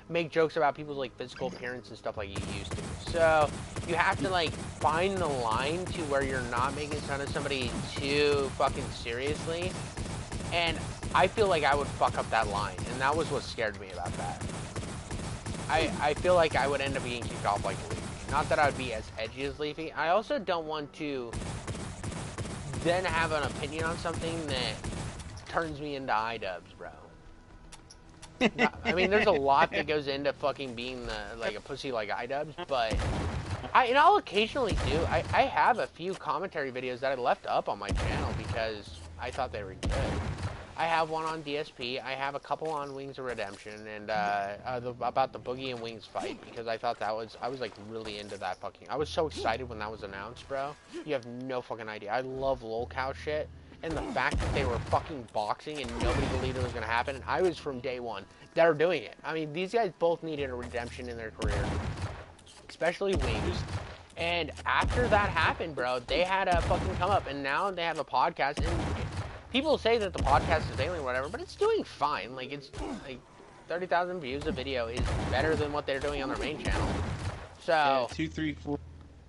make jokes about people's like physical appearance and stuff like you used to. So you have to like find the line to where you're not making fun of somebody too fucking seriously. And I feel like I would fuck up that line, and that was what scared me about that. I feel like I would end up being kicked off like Leafy. Not that I would be as edgy as Leafy. I also don't want to then have an opinion on something that turns me into iDubbbz, bro. I mean, there's a lot that goes into fucking being like a pussy like iDubbbz, but I'll occasionally do. I have a few commentary videos that I left up on my channel because I thought they were good. I have one on DSP. I have a couple on Wings of Redemption, and about the Boogie and Wings fight because I thought I was like really into that fucking. I was so excited when that was announced, bro. You have no fucking idea. I love lolcow shit. And the fact that they were fucking boxing and nobody believed it was going to happen, and I was from day one. They're doing it. I mean, these guys both needed a redemption in their career. Especially Wings. And after that happened, bro, they had a fucking come up, and now they have a podcast, and people say that the podcast is failing or whatever, but it's doing fine. Like, it's, like, 30,000 views a video is better than what they're doing on their main channel. So... Yeah, 2, 3, 4,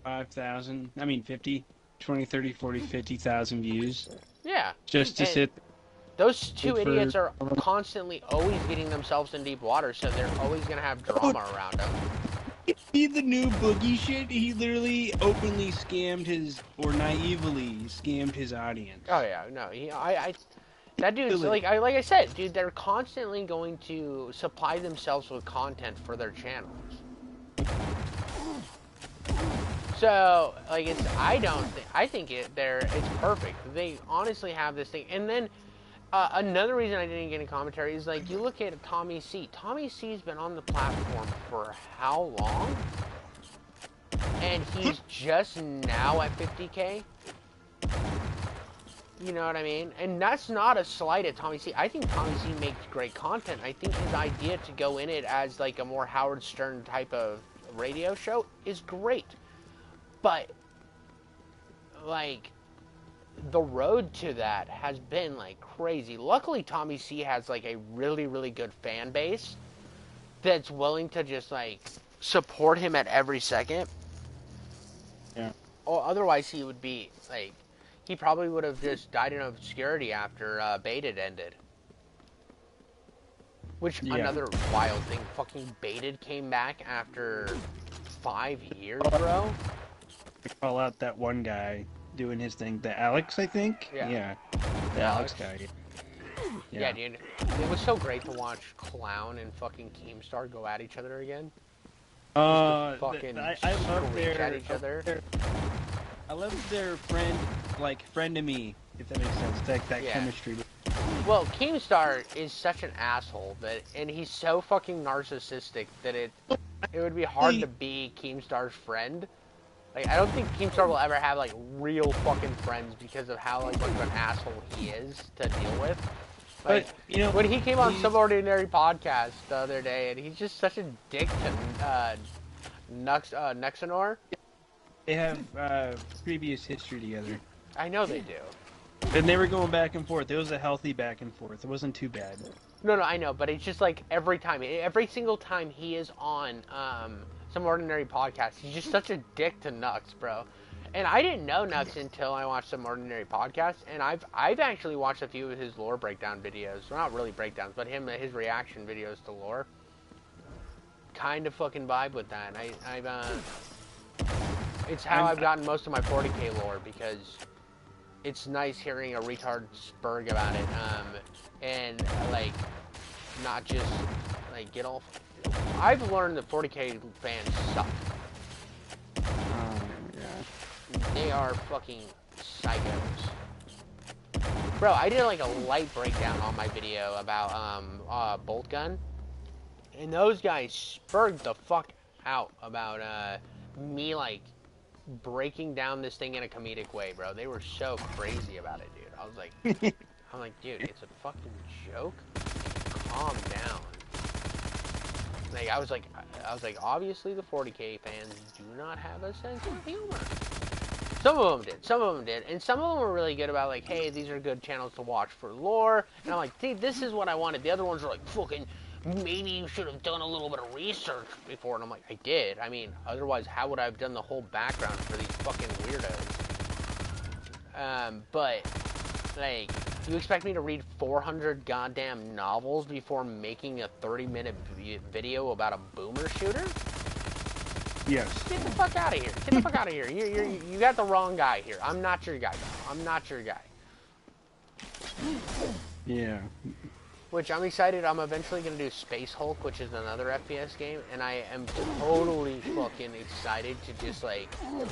5,000. I mean, 50, 20, 30, 40, 50,000 views. Yeah. Just to sit. Those two idiots are constantly always getting themselves in deep water, so they're always going to have drama around them. See the new Boogie shit? He literally openly scammed his, or naively scammed his audience. Oh yeah, no, that dude's like I said, dude, they're constantly going to supply themselves with content for their channels. So, like, I think it's perfect. They honestly have this thing. And then, another reason I didn't get a commentary is, like, you look at Tommy C. Tommy C's been on the platform for how long? And he's just now at 50K? You know what I mean? And that's not a slight at Tommy C. I think Tommy C makes great content. I think his idea to go in it as, like, a more Howard Stern type of radio show is great. But, like, the road to that has been, like, crazy. Luckily, Tommy C has, like, a really, really good fan base that's willing to just, like, support him at every second. Yeah. Or otherwise, he would be, like, he probably would have just died in obscurity after Baited ended. Which, another wild thing, fucking Baited came back after 5 years, bro. Call out that one guy doing his thing. The Alex, I think. Yeah. The Alex guy. Yeah, dude. It was so great to watch Clown and fucking Keemstar go at each other again. Fucking I love screech at each other. I love their friend to me, if that makes sense. That chemistry. Well, Keemstar is such an asshole and he's so fucking narcissistic that it would be hard to be Keemstar's friend. Like, I don't think Keemstar will ever have like real fucking friends because of how like much of an asshole he is to deal with. Like, but when he came on Some Ordinary Podcast the other day, and he's just such a dick to Nexanor. They have previous history together. I know they do. And they were going back and forth. It was a healthy back and forth. It wasn't too bad. No, I know, but it's just like every single time he is on Some Ordinary Podcast, he's just such a dick to Nux, bro. And I didn't know Nux until I watched Some Ordinary Podcast, and I've actually watched a few of his lore breakdown videos. Well, not really breakdowns, but his reaction videos to lore. Kind of fucking vibe with that. It's how I've gotten most of my 40k lore, because it's nice hearing a retard spurg about it, and like not just like get all. I've learned that 40k fans suck. They are fucking psychos. Bro, I did like a light breakdown on my video about bolt gun, and those guys spurred the fuck out about me like breaking down this thing in a comedic way, bro. They were so crazy about it, dude. I was like, dude, it's a fucking joke. Calm down. Like, I was like, obviously the 40k fans do not have a sense of humor. Some of them did, and some of them were really good about like, hey, these are good channels to watch for lore, and I'm like, see, this is what I wanted. The other ones are like, fucking, maybe you should have done a little bit of research before, and I'm like, I did. I mean, otherwise, how would I have done the whole background for these fucking weirdos? But, like, you expect me to read 400 goddamn novels before making a 30-minute video about a boomer shooter? Yes. Get the fuck out of here. Get the fuck out of here. You got the wrong guy here. I'm not your guy. I'm not your guy. Yeah. Which I'm excited. I'm eventually going to do Space Hulk, which is another FPS game, and I am totally fucking excited to just, like, I'm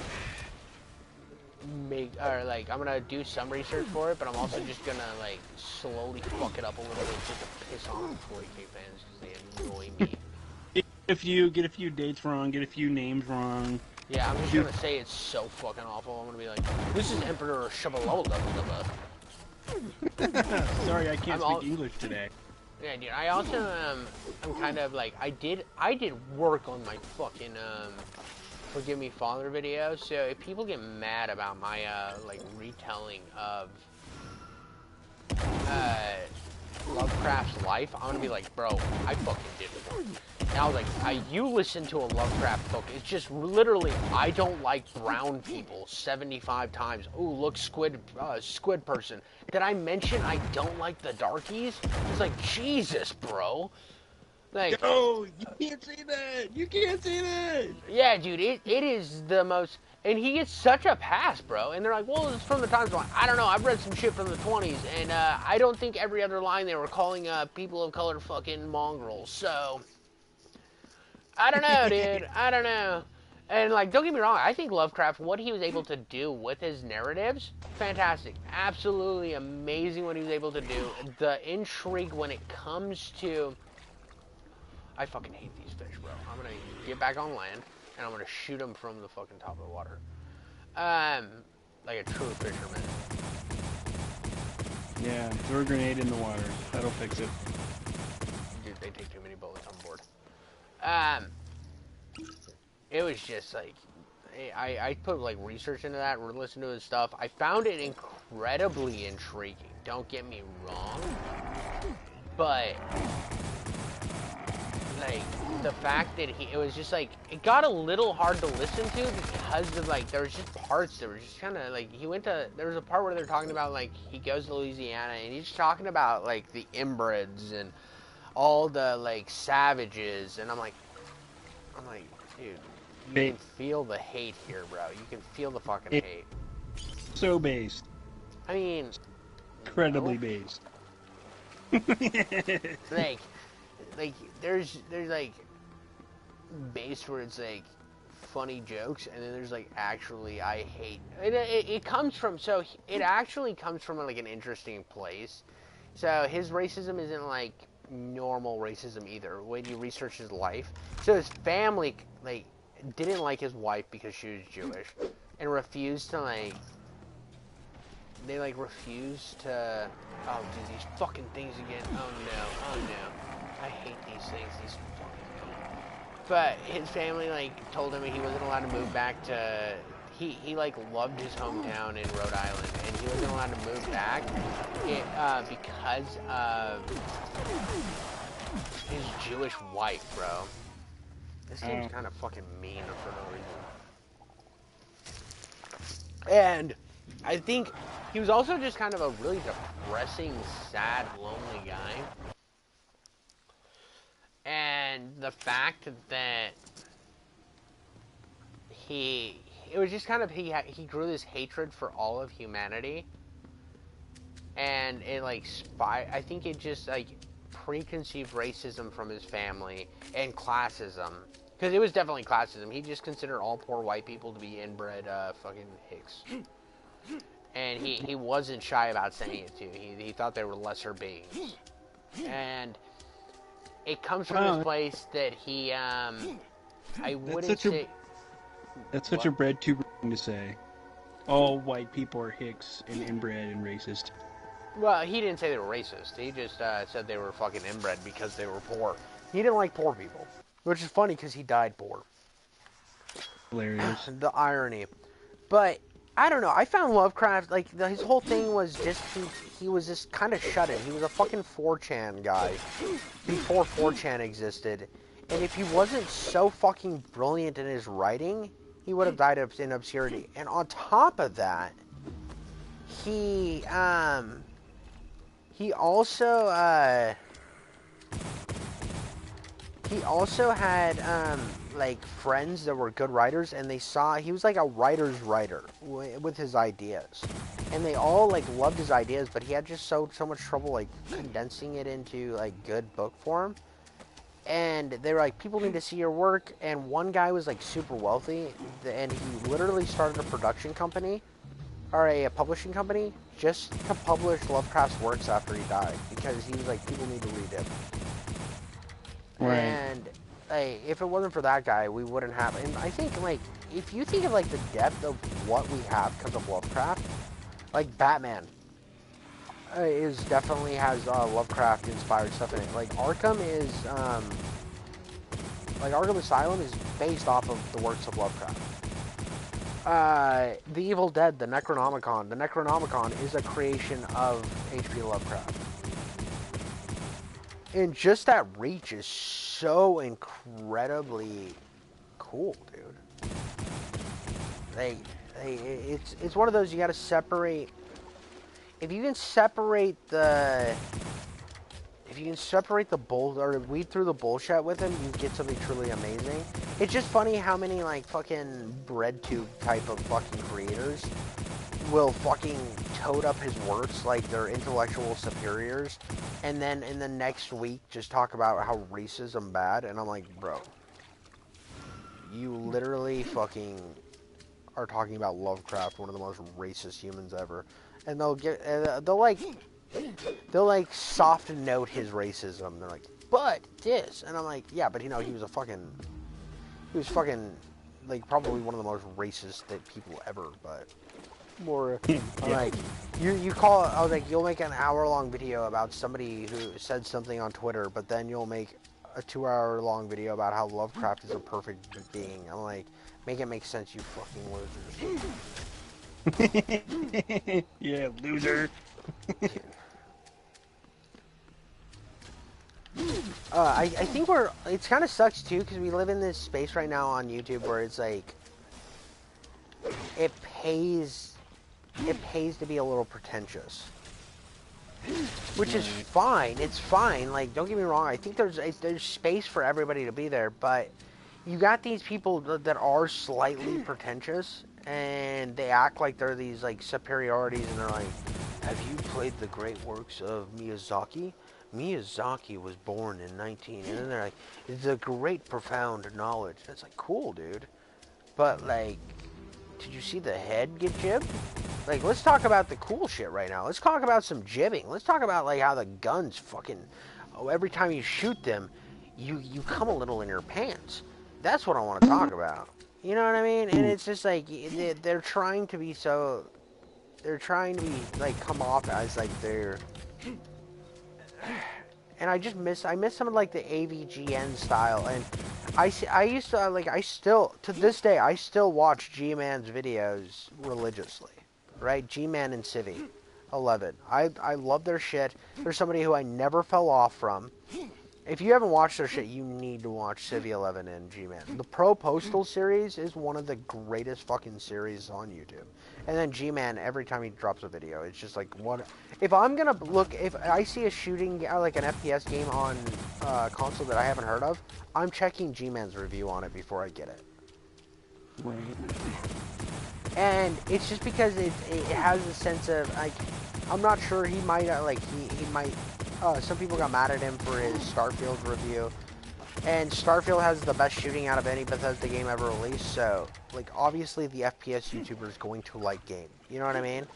going to do some research for it, but I'm also just going to, like, slowly fuck it up a little bit just to piss off the 40k fans because they annoy me. Get a few dates wrong, get a few names wrong. Yeah, I'm just gonna say it's so fucking awful. I'm gonna be like, this is Emperor Shabalala. Sorry, I can't speak English today. Yeah, dude. I also I'm kind of like I did work on my fucking Forgive Me Father video. So if people get mad about my like retelling of Lovecraft's life, I'm gonna be like, bro, I fucking did it. And I was like, you listen to a Lovecraft book. It's just literally, I don't like brown people 75 times. Ooh, look, squid person. Did I mention I don't like the darkies? It's like, Jesus, bro. Like, no, you can't say that. You can't say that. Yeah, dude, it is the most. And he gets such a pass, bro. And they're like, well, it's from the times when, I don't know, I've read some shit from the 20s, and I don't think every other line they were calling people of color fucking mongrels. So, I don't know, dude. I don't know. And, like, don't get me wrong, I think Lovecraft, what he was able to do with his narratives, fantastic. Absolutely amazing what he was able to do. The intrigue when it comes to... I fucking hate these fish, bro. I'm gonna get back on land, and I'm gonna shoot them from the fucking top of the water. Like a true fisherman. Yeah, throw a grenade in the water. That'll fix it. Dude, they take too many bullets on board. It was just like, I put like research into that, listened to his stuff. I found it incredibly intriguing. Don't get me wrong, but like the fact that it was just like, it got a little hard to listen to because of like, there was just parts that were just kind of like, there was a part where they're talking about like, he goes to Louisiana and he's talking about like the inbreds and all the like savages, and I'm like, dude, you can feel the hate here, bro. You can feel the fucking hate. So based. I mean, Incredibly no. based. like, there's like base where it's like funny jokes, and then there's like actually I hate. It comes from it actually comes from like an interesting place. So his racism isn't like normal racism either. When you research his life, so his family like didn't like his wife because she was Jewish, and refused to like. They like refused to. Oh, dude, these fucking things again. Oh no, oh no. I hate these things. These fucking. But his family like told him he wasn't allowed to move back to. He like loved his hometown in Rhode Island, and he wasn't allowed to move back because of his Jewish wife, bro. This game's kind of fucking mean for no reason. And I think he was also just kind of a really depressing, sad, lonely guy. And the fact that it was just kind of, he grew this hatred for all of humanity. And it like, I think it just like preconceived racism from his family and classism. Because it was definitely classism. He just considered all poor white people to be inbred fucking hicks. And he wasn't shy about saying it too. He thought they were lesser beings. And it comes from this place that he, I wouldn't say... That's such a bread tuber thing to say. All white people are hicks and inbred and racist. Well, he didn't say they were racist. He just said they were fucking inbred because they were poor. He didn't like poor people. Which is funny because he died poor. Hilarious. The irony. But, I don't know. I found Lovecraft, like, his whole thing was just, he was just kind of shut in. He was a fucking 4chan guy before 4chan existed. And if he wasn't so fucking brilliant in his writing, he would have died in obscurity. And on top of that, he also had like friends that were good writers, and he was like a writer's writer with his ideas, and they all like loved his ideas, but he had just so much trouble like condensing it into like good book form. And they were like, people need to see your work. And one guy was like super wealthy, and he literally started a production company or a publishing company just to publish Lovecraft's works after he died, because he was like, people need to read it. Right. And hey, if it wasn't for that guy, we wouldn't have. And I think like, if you think of like the depth of what we have because of Lovecraft, like Batman is definitely has Lovecraft inspired stuff in it. Like Arkham Asylum is based off of the works of Lovecraft. The Evil Dead, the Necronomicon. The Necronomicon is a creation of H.P. Lovecraft. And just that reach is so incredibly cool, dude. It's one of those you gotta separate. If you can separate the bull, or weed through the bullshit with him, you get something truly amazing. It's just funny how many like fucking bread tube type of fucking creators will fucking toad up his works like they're intellectual superiors, and then in the next week just talk about how racism bad, and I'm like, bro, you literally fucking are talking about Lovecraft, one of the most racist humans ever, and they'll like soft note his racism. They're like, but this, and I'm like, yeah, but he was fucking like probably one of the most racist people ever, but more I'm like, you call, I was like, you'll make an hour-long video about somebody who said something on Twitter, but then you'll make a 2-hour-long video about how Lovecraft is a perfect being. I'm like, make it make sense, you fucking losers. Yeah, loser. I think it's kind of sucks too, because we live in this space right now on YouTube where it's like, it pays to be a little pretentious, which is fine. It's fine. Like, don't get me wrong. I think there's space for everybody to be there, but you got these people that are slightly pretentious, and they act like they're these like superiorities, and they're like, "Have you played the great works of Miyazaki? Miyazaki was born in 19." And then they're like, "It's a great, profound knowledge." And it's like, cool, dude. But like, did you see the head get jibbed? Like, let's talk about the cool shit right now. Let's talk about some jibbing. Let's talk about like how the guns fucking. Oh, every time you shoot them, you come a little in your pants. That's what I want to talk about. You know what I mean? And it's just like they're trying to be so. They're trying to be like come off as like they're. And I miss some of like the AVGN style, and I used to like I still to this day I still watch G-Man's videos religiously, right? G-Man and Civi 11. I love their shit. They're somebody who I never fell off from. If you haven't watched their shit, you need to watch Civi 11 and G-Man. The Pro Postal series is one of the greatest fucking series on YouTube. And then G-Man, every time he drops a video, it's just like, what? If I'm gonna look, if I see a shooting, like an FPS game on console that I haven't heard of, I'm checking G-Man's review on it before I get it. Right. And it's just because it has a sense of, like, I'm not sure, he might, he might, some people got mad at him for his Starfield review. And Starfield has the best shooting out of any Bethesda game ever released, so, like, obviously the FPS YouTuber is going to like game. You know what I mean?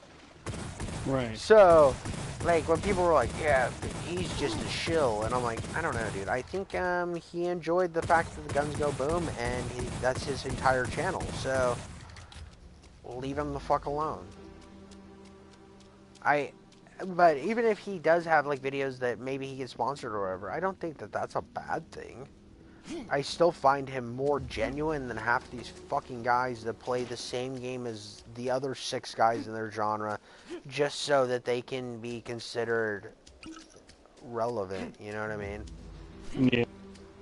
Right. So, like, when people were like, yeah, he's just a shill, and I'm like, I don't know, dude. I think he enjoyed the fact that the guns go boom, and that's his entire channel, so leave him the fuck alone. But even if he does have, like, videos that maybe he gets sponsored or whatever, I don't think that that's a bad thing. I still find him more genuine than half these fucking guys that play the same game as the other 6 guys in their genre just so that they can be considered relevant, you know what I mean? Yeah.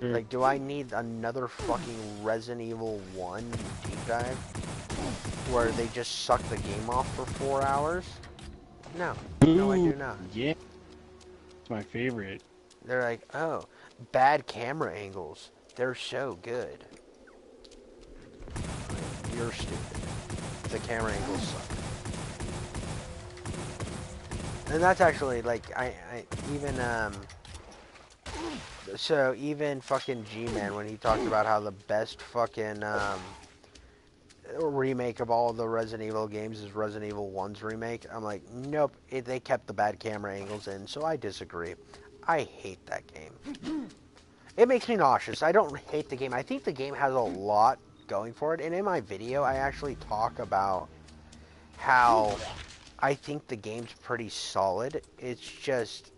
Like, do I need another fucking Resident Evil 1 deep dive where they just suck the game off for 4 hours? No. No, I do not. Yeah. It's my favorite. They're like, oh, bad camera angles. They're so good. You're stupid. The camera angles suck. And that's actually, like, so even fucking G-Man, when he talked about how the best fucking, remake of all the Resident Evil games is Resident Evil 1's remake, I'm like, nope, they kept the bad camera angles in, so I disagree. I hate that game. It makes me nauseous. I don't hate the game. I think the game has a lot going for it, and in my video, I actually talk about how I think the game's pretty solid. It's just,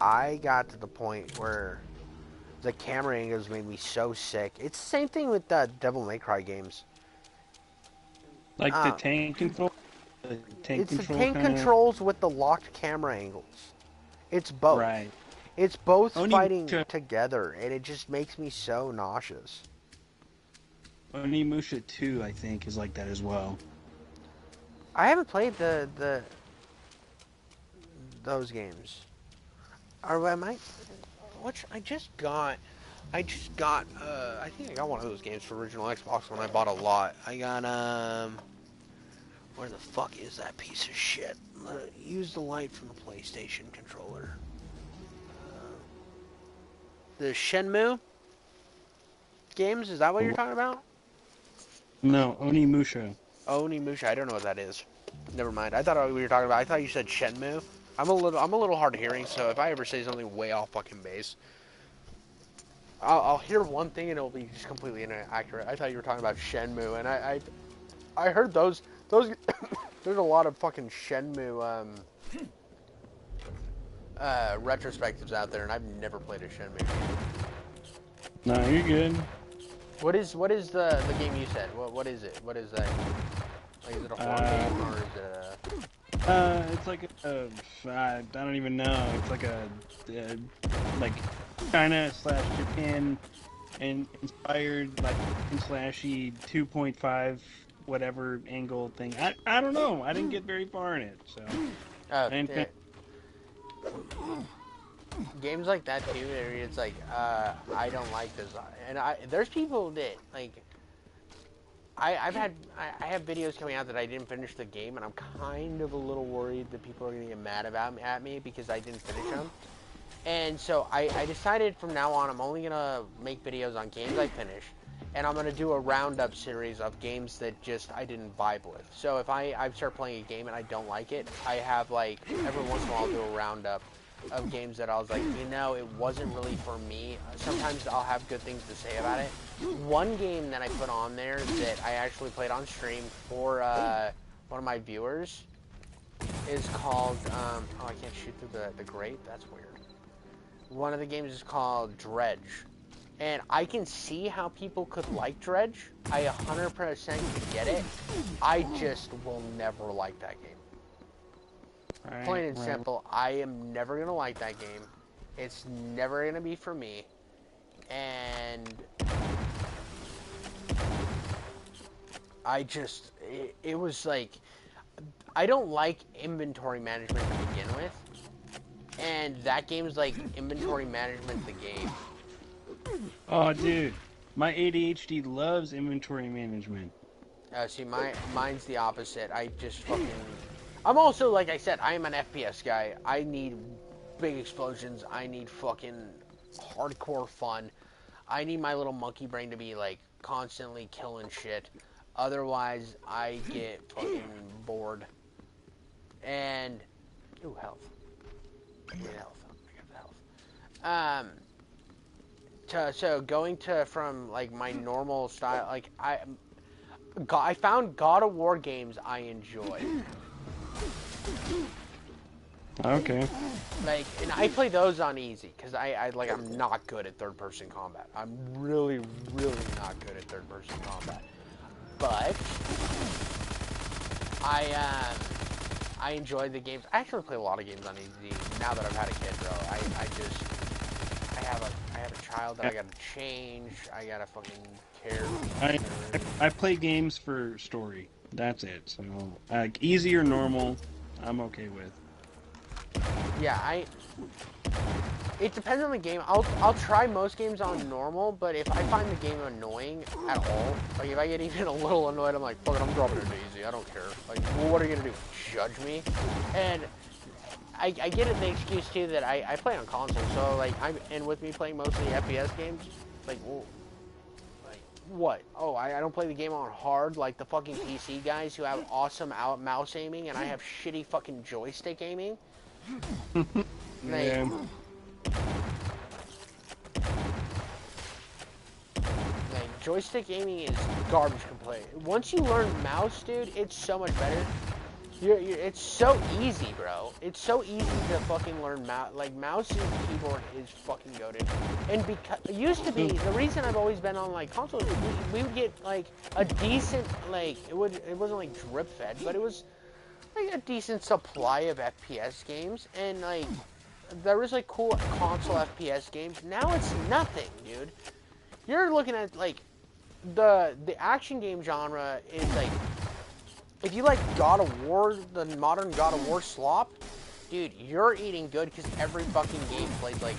I got to the point where the camera angles made me so sick. It's the same thing with the Devil May Cry games. Like the tank control? It's the tank controls with the locked camera angles. It's both. Right. It's both fighting together, and it just makes me so nauseous. Onimusha 2, I think, is like that as well. I haven't played those games. Or am I? Which I think I got one of those games for original Xbox when I bought a lot. I got where the fuck is that piece of shit? Use the light from the PlayStation controller. The Shenmue games, is that what you're talking about? No, Onimusha. Onimusha, I don't know what that is. Never mind. I thought we were talking about. I thought you said Shenmue. I'm a little hard of hearing, so if I ever say something way off fucking base, I'll hear one thing and it'll be just completely inaccurate. I thought you were talking about Shenmue, and I heard those. There's a lot of fucking Shenmue retrospectives out there, and I've never played a Shenmue. No, you're good. What is the game you said? What is it? What is that? Like, is it a horror game or is it a... It's like I don't even know. It's like like China / Japan and inspired like slashy 2.5 whatever angle thing. I don't know. I didn't get very far in it, so. Games like that too, where it's like, I don't like this, and there's people that like, I have videos coming out that I didn't finish the game, and I'm kind of a little worried that people are gonna get mad at me because I didn't finish them. And so I decided from now on I'm only gonna make videos on games I finish, and I'm gonna do a roundup series of games that just I didn't vibe with. So if I start playing a game and I don't like it, I have like every once in a while I'll do a roundup of games that I was like, it wasn't really for me. Sometimes I'll have good things to say about it. One game that I put on there that I actually played on stream for one of my viewers is called, oh, I can't shoot through the grate? That's weird. One of the games is called Dredge. And I can see how people could like Dredge. I 100% could get it. I just will never like that game. Plain and simple, I am never going to like that game. It's never going to be for me. And I just, it was like, I don't like inventory management to begin with. And that game's like inventory management the game. Oh, dude. My ADHD loves inventory management. See, mine's the opposite. I just fucking... I'm also, like I said, I am an FPS guy. I need big explosions. I need fucking hardcore fun. I need my little monkey brain to be, like, constantly killing shit. Otherwise, I get fucking bored. And... Ooh, health. I get health. I got the health. So going from, like, my normal style, like, I found God of War games I enjoy. Okay. Like, and I play those on easy, because I'm not good at third-person combat. I'm really, really not good at third-person combat. But, I enjoy the games. I actually play a lot of games on easy now that I've had a kid, bro. I have a child that I gotta change. I gotta fucking care. I play games for story. That's it. So, like, easy or normal, I'm okay with. Yeah, it depends on the game. I'll try most games on normal, but if I find the game annoying at all, like if I get even a little annoyed, I'm like, fuck it, I'm dropping it to easy. I don't care. Like, well, what are you gonna do? Judge me? And I get it the excuse too that I play on console, so like and with me playing mostly FPS games, like, well, like what? Oh, I don't play the game on hard like the fucking PC guys who have awesome mouse aiming, and I have shitty fucking joystick aiming. Yeah. Like, joystick aiming is garbage complete. Once you learn mouse, dude, it's so much better. It's so easy, bro. It's so easy to fucking learn mouse. Like, mouse and keyboard is fucking goated. And because it used to be, the reason I've always been on like consoles, we would get like a decent, like it wasn't like drip fed, but it was like a decent supply of FPS games, and like there was like cool console FPS games. Now it's nothing, dude. You're looking at like the action game genre is like, if you like God of War, the modern God of War slop, dude, you're eating good because every fucking game plays like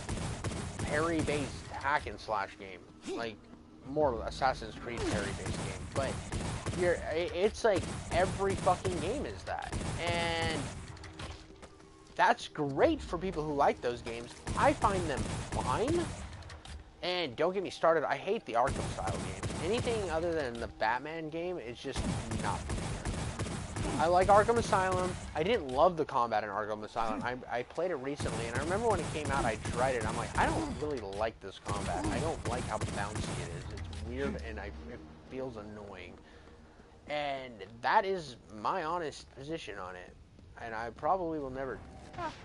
parry-based hack and slash game, like more Assassin's Creed parry-based game, but it's like every fucking game is that, and that's great for people who like those games. I find them fine, and don't get me started, I hate the Arkham style games. Anything other than the Batman game is just not for me. I like Arkham Asylum. I didn't love the combat in Arkham Asylum. I played it recently, and I remember when it came out, I tried it. I'm like, I don't really like this combat. I don't like how bouncy it is. It's weird, and it feels annoying. And that is my honest position on it. And I probably will never...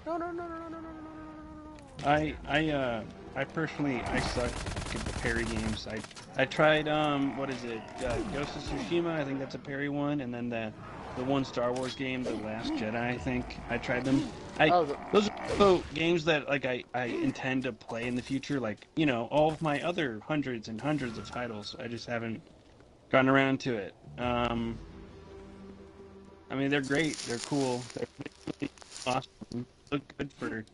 No. I personally, I suck at the parry games. I tried, what is it, Ghost of Tsushima, I think that's a parry one, and then the one Star Wars game, The Last Jedi, I think. I tried them. Those are also games that, like, I intend to play in the future, like, you know, all of my other hundreds and hundreds of titles. I just haven't gotten around to it. I mean, they're great. They're cool. They're really awesome. Look good for,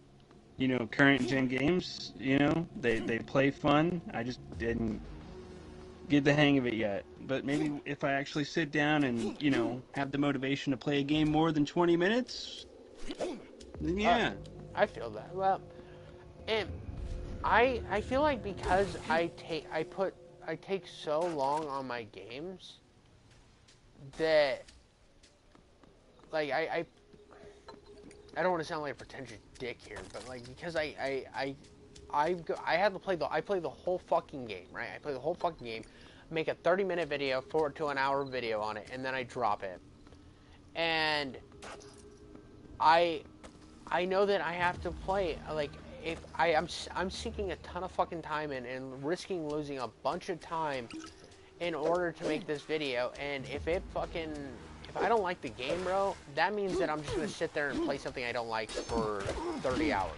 you know, current gen games. You know, they play fun. I just didn't get the hang of it yet. But maybe if I actually sit down and, you know, have the motivation to play a game more than 20 minutes, then yeah. I feel that. Well, and I feel like because I take so long on my games that like I don't want to sound like a pretentious dick here, but like because I play the whole fucking game, right? I play the whole fucking game, make a 30-minute video, forward to an hour video on it, and then I drop it. And I know that I have to play like if I'm sinking a ton of fucking time in and risking losing a bunch of time in order to make this video, and if I don't like the game, bro, that means that I'm just gonna sit there and play something I don't like for 30 hours.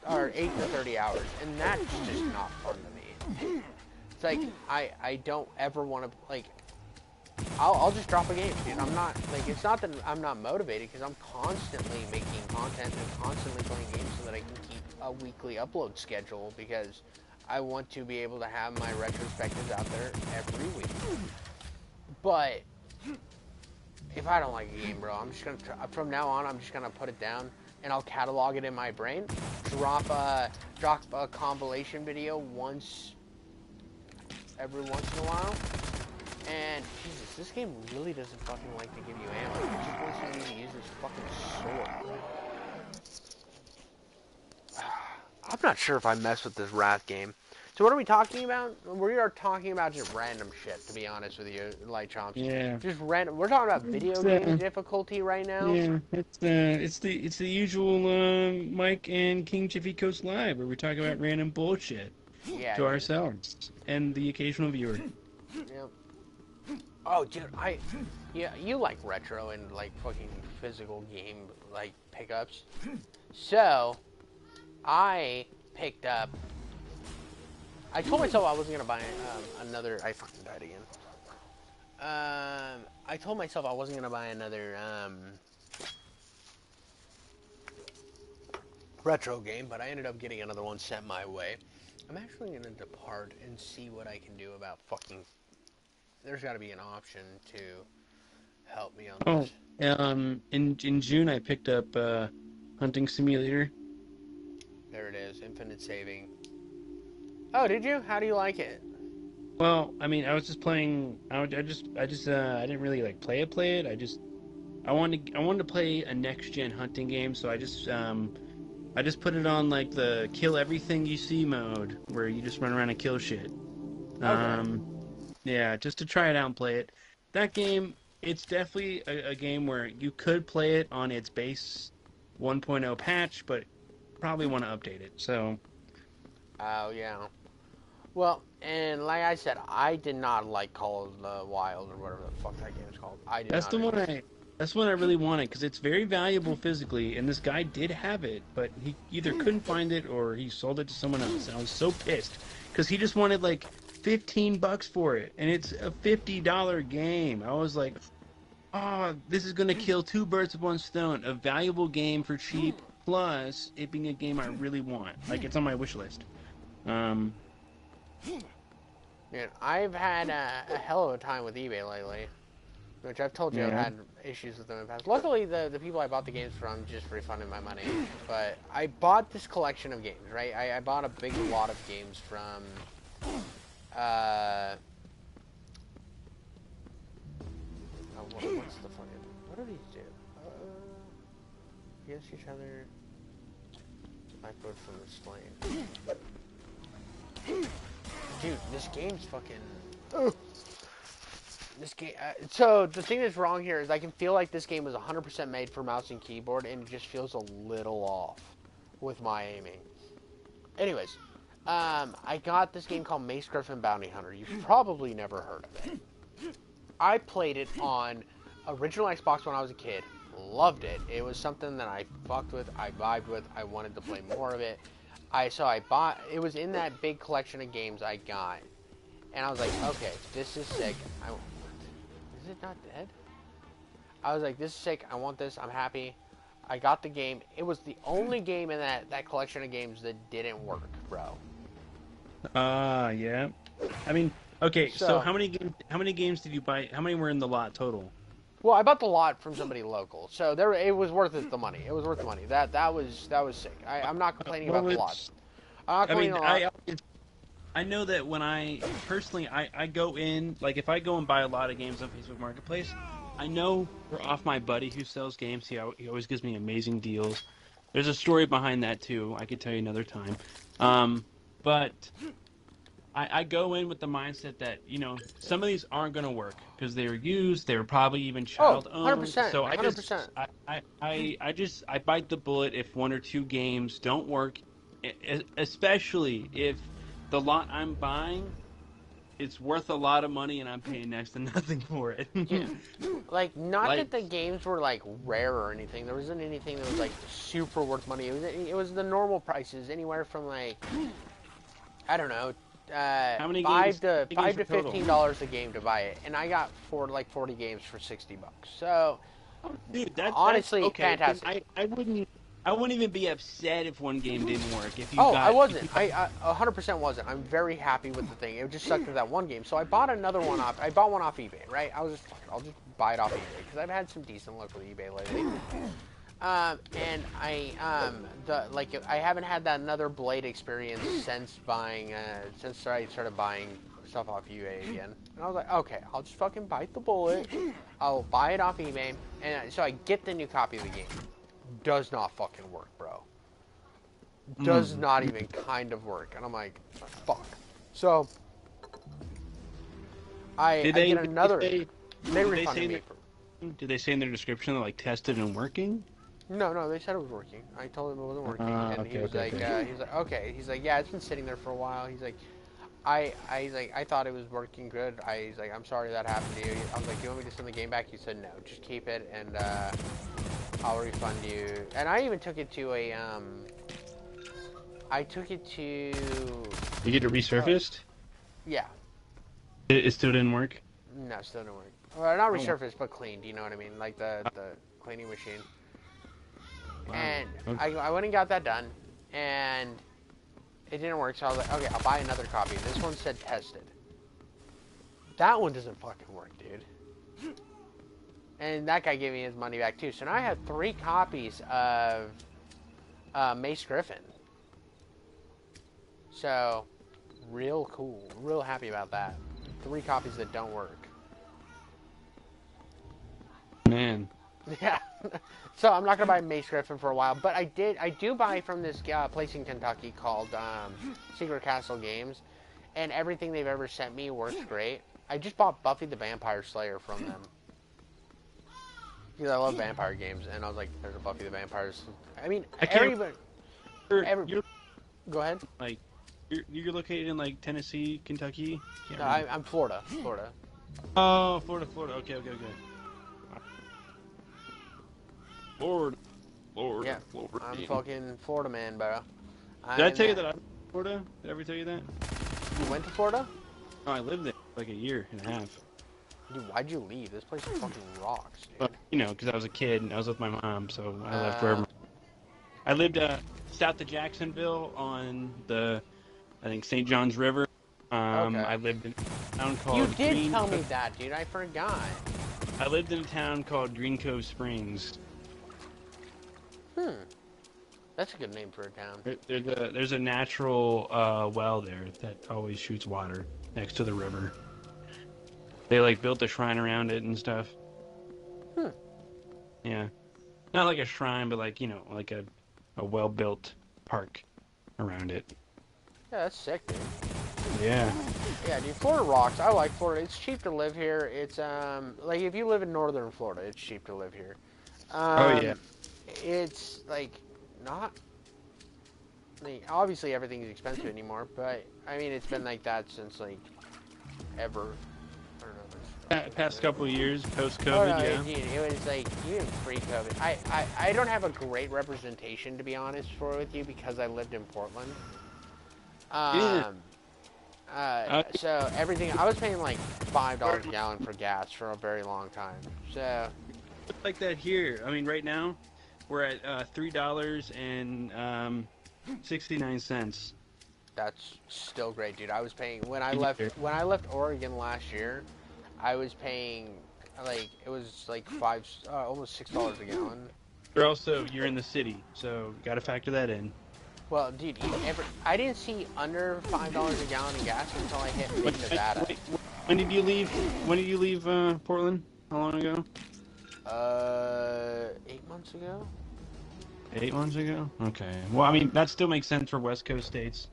Or 8 to 30 hours. And that's just not fun to me. It's like, I don't ever want to, like, I'll just drop a game, dude. I'm not, like, it's not that I'm not motivated, because I'm constantly making content and constantly playing games so that I can keep a weekly upload schedule, because I want to be able to have my retrospectives out there every week. But if I don't like a game, bro, I'm just gonna from now on I'm just gonna put it down and I'll catalog it in my brain. Drop a compilation video every once in a while. And Jesus, this game really doesn't fucking like to give you ammo. It just wants you to use this fucking sword. I'm not sure if I mess with this Wrath game. So what are we talking about? We are talking about just random shit, to be honest with you, Light Chomps. Yeah. Just random. We're talking about video game difficulty right now. Yeah, it's the usual Mike and Kingjiffycoats live where we talk about random bullshit to ourselves and the occasional viewer. Yeah. Oh, dude, you like retro and like fucking physical game like pickups. So, I picked up. I told myself I wasn't gonna buy another. I fucking died again. I told myself I wasn't gonna buy another retro game, but I ended up getting another one sent my way. I'm actually gonna depart and see what I can do about fucking. There's got to be an option to help me on this. In June I picked up Hunting Simulator. There it is, infinite saving. Oh, did you? How do you like it? Well, I mean, I was just playing. I didn't really like play it. I wanted to play a next gen hunting game, so I just put it on like the kill everything you see mode, where you just run around and kill shit. Okay. Yeah, just to try it out and play it. That game, it's definitely a game where you could play it on its base 1.0 patch, but probably want to update it. So. Oh yeah. Well, and like I said, I did not like Call of the Wild or whatever the fuck that game is called. I did That's not. the one That's what I really wanted, because it's very valuable physically, and this guy did have it, but he either couldn't find it or he sold it to someone else. And I was so pissed, because he just wanted like $15 for it, and it's a $50 game. I was like, oh, this is going to kill two birds with one stone. A valuable game for cheap, plus it being a game I really want. Like, it's on my wish list. Man, I've had a hell of a time with eBay lately. Which I've told you I've had issues with them in the past. Luckily, the people I bought the games from just refunded my money. But I bought this collection of games, right? I bought a big lot of games from... what's the fucking... What do these do? Against each other... I put from the slain. Dude, this game's fucking... This game, so the thing that's wrong here is I can feel like this game was 100% made for mouse and keyboard, and it just feels a little off with my aiming. Anyways, I got this game called Mace Griffin Bounty Hunter. You've probably never heard of it. I played it on original Xbox when I was a kid. Loved it. It was something that I fucked with, I vibed with, I wanted to play more of it. So I bought, it was in that big collection of games I got. And I was like, okay, this is sick. Is it not dead? I was like, this is sick. I want this. I'm happy. I got the game. It was the only game in that collection of games that didn't work, bro. Yeah. I mean, Okay, so how many games? How many games did you buy? How many were in the lot total? Well, I bought the lot from somebody local, so it was worth it. The money. It was worth the money. That was sick. I'm not complaining What about the was? lot. I'm not I complaining mean, a lot. I know that when I personally I go in, like if I go and buy a lot of games on Facebook Marketplace, I know off my buddy who sells games. He always gives me amazing deals. There's a story behind that too. I could tell you another time. But I go in with the mindset that some of these aren't going to work because they were used. They were probably even Oh, child 100%, owned. So I just 100%. I bite the bullet if one or two games don't work, especially if the lot I'm buying it's worth a lot of money and I'm paying next to nothing for it. Yeah. Like, not Like that the games were like rare or anything. There wasn't anything that was like super worth money. It was the normal prices, anywhere from like, I don't know, how many five games? to How many five games to for total? $15 a game to buy it, and I got like 40 games for $60. So Dude, that's honestly, okay. Then fantastic. I wouldn't even be upset if one game didn't work. If you Oh, I got if wasn't. you got I 100% wasn't. I'm very happy with the thing. It just sucked with that one game. So I bought another one off. I bought one off eBay, right? I was just, fuck it, I'll just buy it off eBay because I've had some decent luck with eBay lately. And I haven't had that another Blade experience since since I started buying stuff off eBay again. And I was like, okay, I'll just fucking bite the bullet. I'll buy it off eBay, and so I get the new copy of the game. Does not fucking work, bro. Does not even kind of work, and I'm like, fuck. So I get another. They refunded me. Did they say in their description that like tested and working? No, they said it was working. I told him it wasn't working, and Okay, he was okay, like, okay. he's like, okay. He's like, yeah, it's been sitting there for a while. He's like, he's like, I thought it was working good. He's like, I'm sorry that happened to you. I was like, do you want me to send the game back? He said, no, just keep it, and I'll refund you. And I even took it to a I took it to. You get it resurfaced? Yeah. It still didn't work. No, still didn't work. Well, not resurfaced, but cleaned. You know what I mean? Like the cleaning machine. Wow. And Okay. I went and got that done, and it didn't work. So I was like, okay, I'll buy another copy. This one said tested. That one doesn't fucking work, dude. And that guy gave me his money back too. So now I have 3 copies of Mace Griffin. So, real cool. Real happy about that. 3 copies that don't work. Man. Yeah. So I'm not gonna buy Mace Griffin for a while, but I do buy from this place in Kentucky called Secret Castle Games, and everything they've ever sent me works great. I just bought Buffy the Vampire Slayer from them because I love vampire games, and I was like, "There's a Buffy the Vampire." I mean, everybody. Go ahead. Like, you're located in like Tennessee, Kentucky. Can't No, remember. I'm Florida. Florida. Oh, Florida. Okay. Florida. Yeah. Florida. I'm fucking Florida man, bro. Did I tell you that I'm in Florida? Did I ever tell you that? You went to Florida? Oh, I lived there for like a year and a half. Dude, why'd you leave? This place fucking rocks, dude. But, because I was a kid and I was with my mom, so I left wherever. I lived south of Jacksonville on the, I think, St. Johns River. Okay. I lived in a town called You did Green tell me that, dude. I forgot. I lived in a town called Green Cove Springs. That's a good name for a town. There's a natural well there that always shoots water next to the river. They like built a shrine around it and stuff. Yeah, not like a shrine, but like like a well-built park around it. Yeah, that's sick, dude. Yeah. Yeah, dude, Florida rocks. I like Florida. It's cheap to live here. It's like if you live in northern Florida, it's cheap to live here. Oh yeah. It's like not. I mean, obviously everything's expensive anymore, but I mean it's been like that since like ever. I don't know. Past couple of years, post-COVID, Oh, no, yeah. it was like even pre-COVID. I don't have a great representation, to be honest, with you because I lived in Portland. So everything I was paying like $5 a gallon for gas for a very long time. So It's like that here. I mean, right now we're at $3.69. That's still great, dude. I was paying when I left Oregon last year. I was paying like it was like almost $6 a gallon. You're in the city, so got to factor that in. Well, dude, I didn't see under $5 a gallon in gas until I hit Wait, mid-Nevada. when did you leave? When did you leave Portland? How long ago? 8 months ago. 8 months ago. Okay. Well, I mean that still makes sense for West Coast states.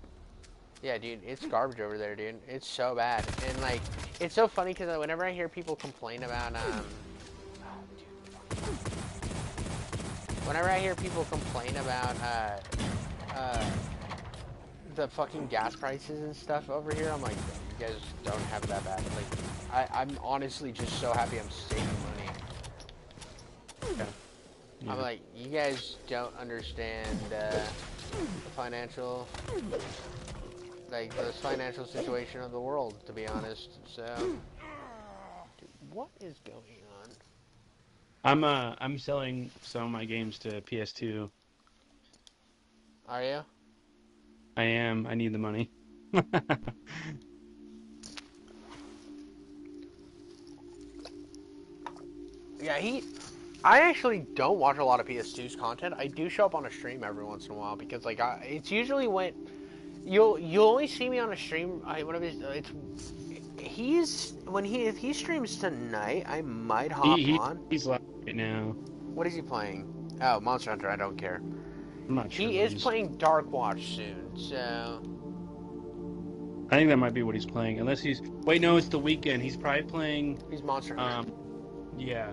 Yeah, dude, it's garbage over there, dude. It's so bad, and like, it's so funny because whenever I hear people complain about whenever I hear people complain about the fucking gas prices and stuff over here, I'm like, you guys don't have that bad. Like, I'm honestly just so happy I'm saving money. Yeah. Yeah. I'm like, you guys don't understand the financial, like, the financial situation of the world, to be honest. So, dude, what is going on? I'm selling some of my games to PS2. Are you? I am. I need the money. Yeah, I actually don't watch a lot of PS2's content. I do show up on a stream every once in a while because, like, it's usually when you'll only see me on a stream. If he streams tonight, I might hop on. He's live right now. What is he playing? Oh, Monster Hunter. I don't care. I'm not sure. He is playing Dark Watch soon, so I think that might be what he's playing. Unless he's wait, no, it's the weekend. He's probably playing. he's Monster Hunter. Yeah.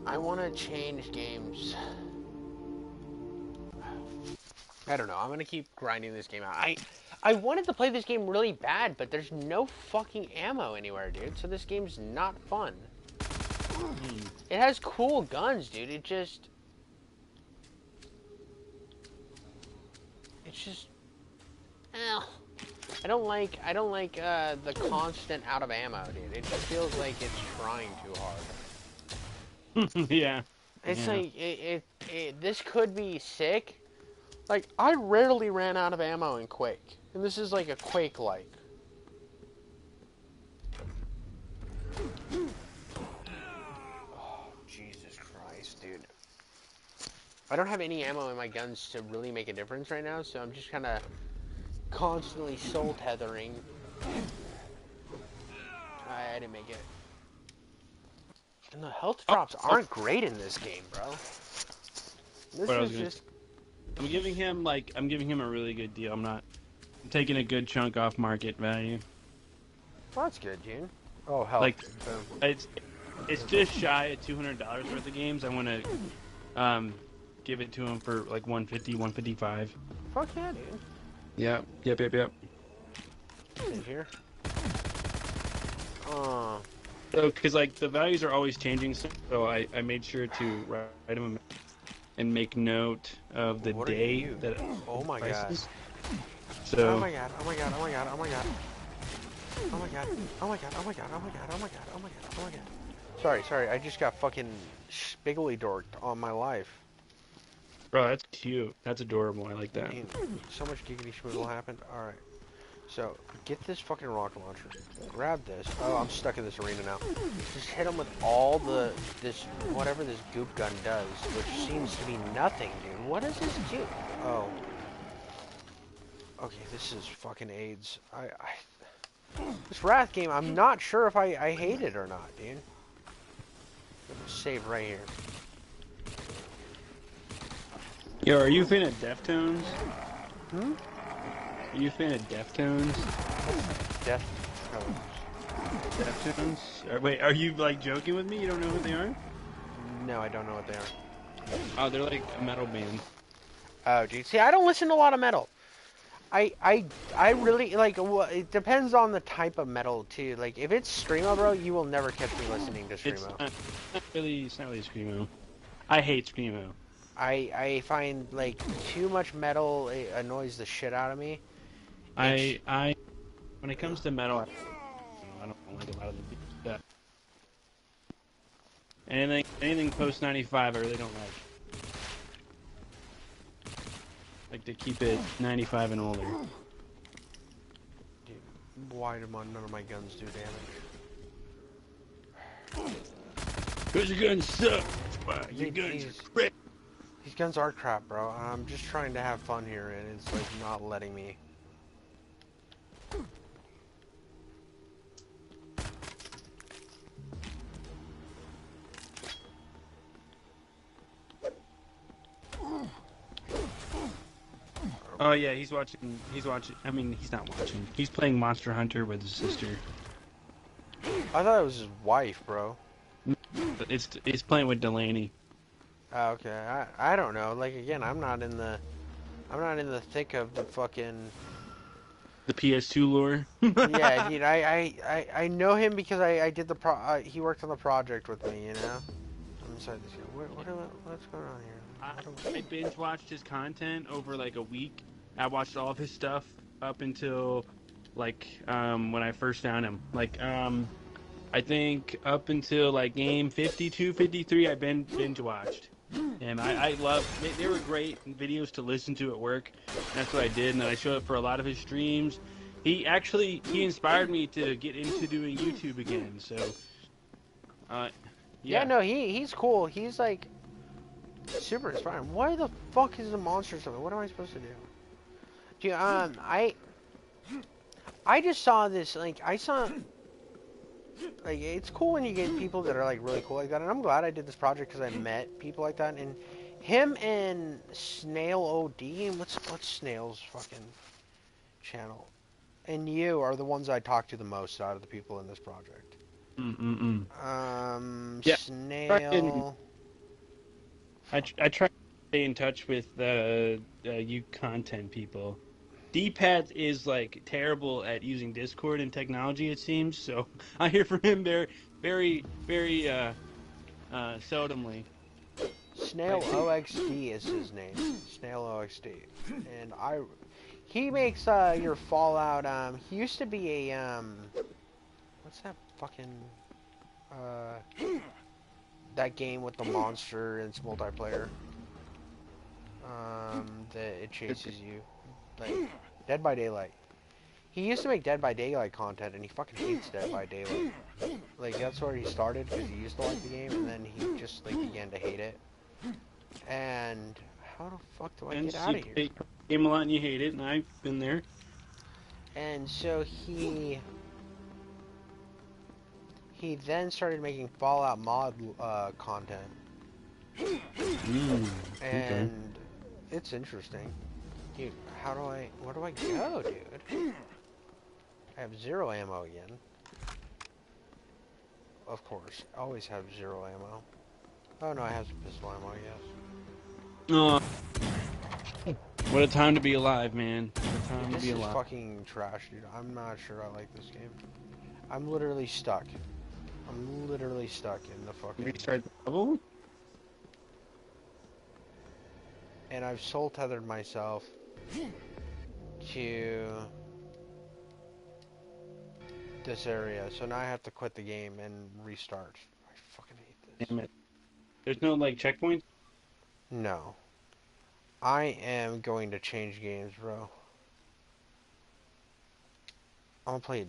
I want to change games. I don't know. I'm gonna keep grinding this game out. I wanted to play this game really bad, but there's no fucking ammo anywhere, dude. So this game's not fun. It has cool guns, dude. It's just I don't like the constant out of ammo, dude. It just feels like it's trying too hard. Yeah. It's like this could be sick. Like, I rarely ran out of ammo in Quake, and this is like a Quake-like. Oh, Jesus Christ, dude. I don't have any ammo in my guns to really make a difference right now, so I'm just kind of constantly soul tethering. I didn't make it. And the health drops aren't great in this game, bro. This is just... I'm giving him a really good deal. I'm taking a good chunk off market value. Well, that's good, dude. Oh, hell. Like, it's just shy of $200 worth of games. I want to give it to him for like 150, 155. Fuck yeah, dude. Yep. In here. So, because like the values are always changing, so I made sure to write them and make note of the day that. Oh my god. So. Oh my god. Oh my god. Oh my god. Oh my god. Oh my god. Oh my god. Oh my god. Oh my god. Oh my god. Oh my god. Oh my god. Sorry. I just got fucking spiggly dorked on my life. Bro, that's cute. That's adorable. I like that. Man, so much giggity schmoodle happened. Alright. So, get this fucking rocket launcher. Grab this. Oh, I'm stuck in this arena now. Just hit him with all whatever this goop gun does, which seems to be nothing, dude. What does this do? Oh. Okay, this is fucking AIDS. This Wrath game, I'm not sure if I hate it or not, dude. Save right here. Yo, are you a fan of Deftones? Hmm? Are you a fan of Deftones? Deftones. Wait, are you like joking with me? You don't know who they are? No, I don't know what they are. Oh, they're like a metal band. Oh, dude. See, I don't listen to a lot of metal. I really, like, it depends on the type of metal, too. Like, if it's Screamo, bro, you will never catch me listening to Screamo. It's not really Screamo. I hate Screamo. I find, like, too much metal, it annoys the shit out of me. When it comes to metal, I don't like a lot of the stuff. Anything post 95, I really don't like. Like to keep it 95 and older. Dude, why do none of my guns do damage? Cause your guns suck. That's why. Your Dude, guns are crap. these guns are crap, bro. I'm just trying to have fun here, and it's like not letting me. Oh yeah, he's watching. I mean, he's not watching. He's playing Monster Hunter with his sister. I thought it was his wife, bro. But it's playing with Delaney. Oh, okay. I don't know. Like again, I'm not in the thick of the fucking. The PS2 lore. Yeah, dude. I know him because I did the he worked on the project with me. You know. I'm inside this. What's going on here? I binge watched his content over like a week. I watched all of his stuff up until like when I first found him. Like I think up until like game 52, 53, I binge watched. And I love they were great videos to listen to at work. And that's what I did, and then I showed up for a lot of his streams. He inspired me to get into doing YouTube again. So Yeah, no, he's cool. He's like super inspiring. Why the fuck is the monster something? What am I supposed to do? Dude, I just saw this. Like, I saw. Like, it's cool when you get people that are like really cool like that, and I'm glad I did this project because I met people like that. And him and Snail OD, what's Snail's fucking channel? And you are the ones I talk to the most out of the people in this project. Yeah. Snail. I try to stay in touch with you content people. D-Pad is like terrible at using Discord and technology, it seems. So I hear from him very seldomly. Snail OXD is his name. Snail OXD, and he makes your Fallout. He used to be a what's that fucking that game with the monster and it's multiplayer. That it chases you, like Dead by Daylight. He used to make Dead by Daylight content, and he fucking hates Dead by Daylight. Like that's where he started because he used to like the game, and then he just like began to hate it. And how the fuck do I get out of here? Game a lot and you hate it, and I've been there. And so he then started making Fallout mod content, and it's interesting. Dude, where do I go, dude? I have 0 ammo again. Of course, I always have 0 ammo. Oh no, I have some pistol ammo, yes. Oh, what a time to be alive, man. What a time to be alive. This is fucking trash, dude. I'm not sure I like this game. I'm literally stuck. I'm literally stuck in the fucking... Restart the level? And I've soul tethered myself to this area, so now I have to quit the game and restart. I fucking hate this. Damn it. There's no, like, checkpoint? No. I am going to change games, bro. I'm gonna play a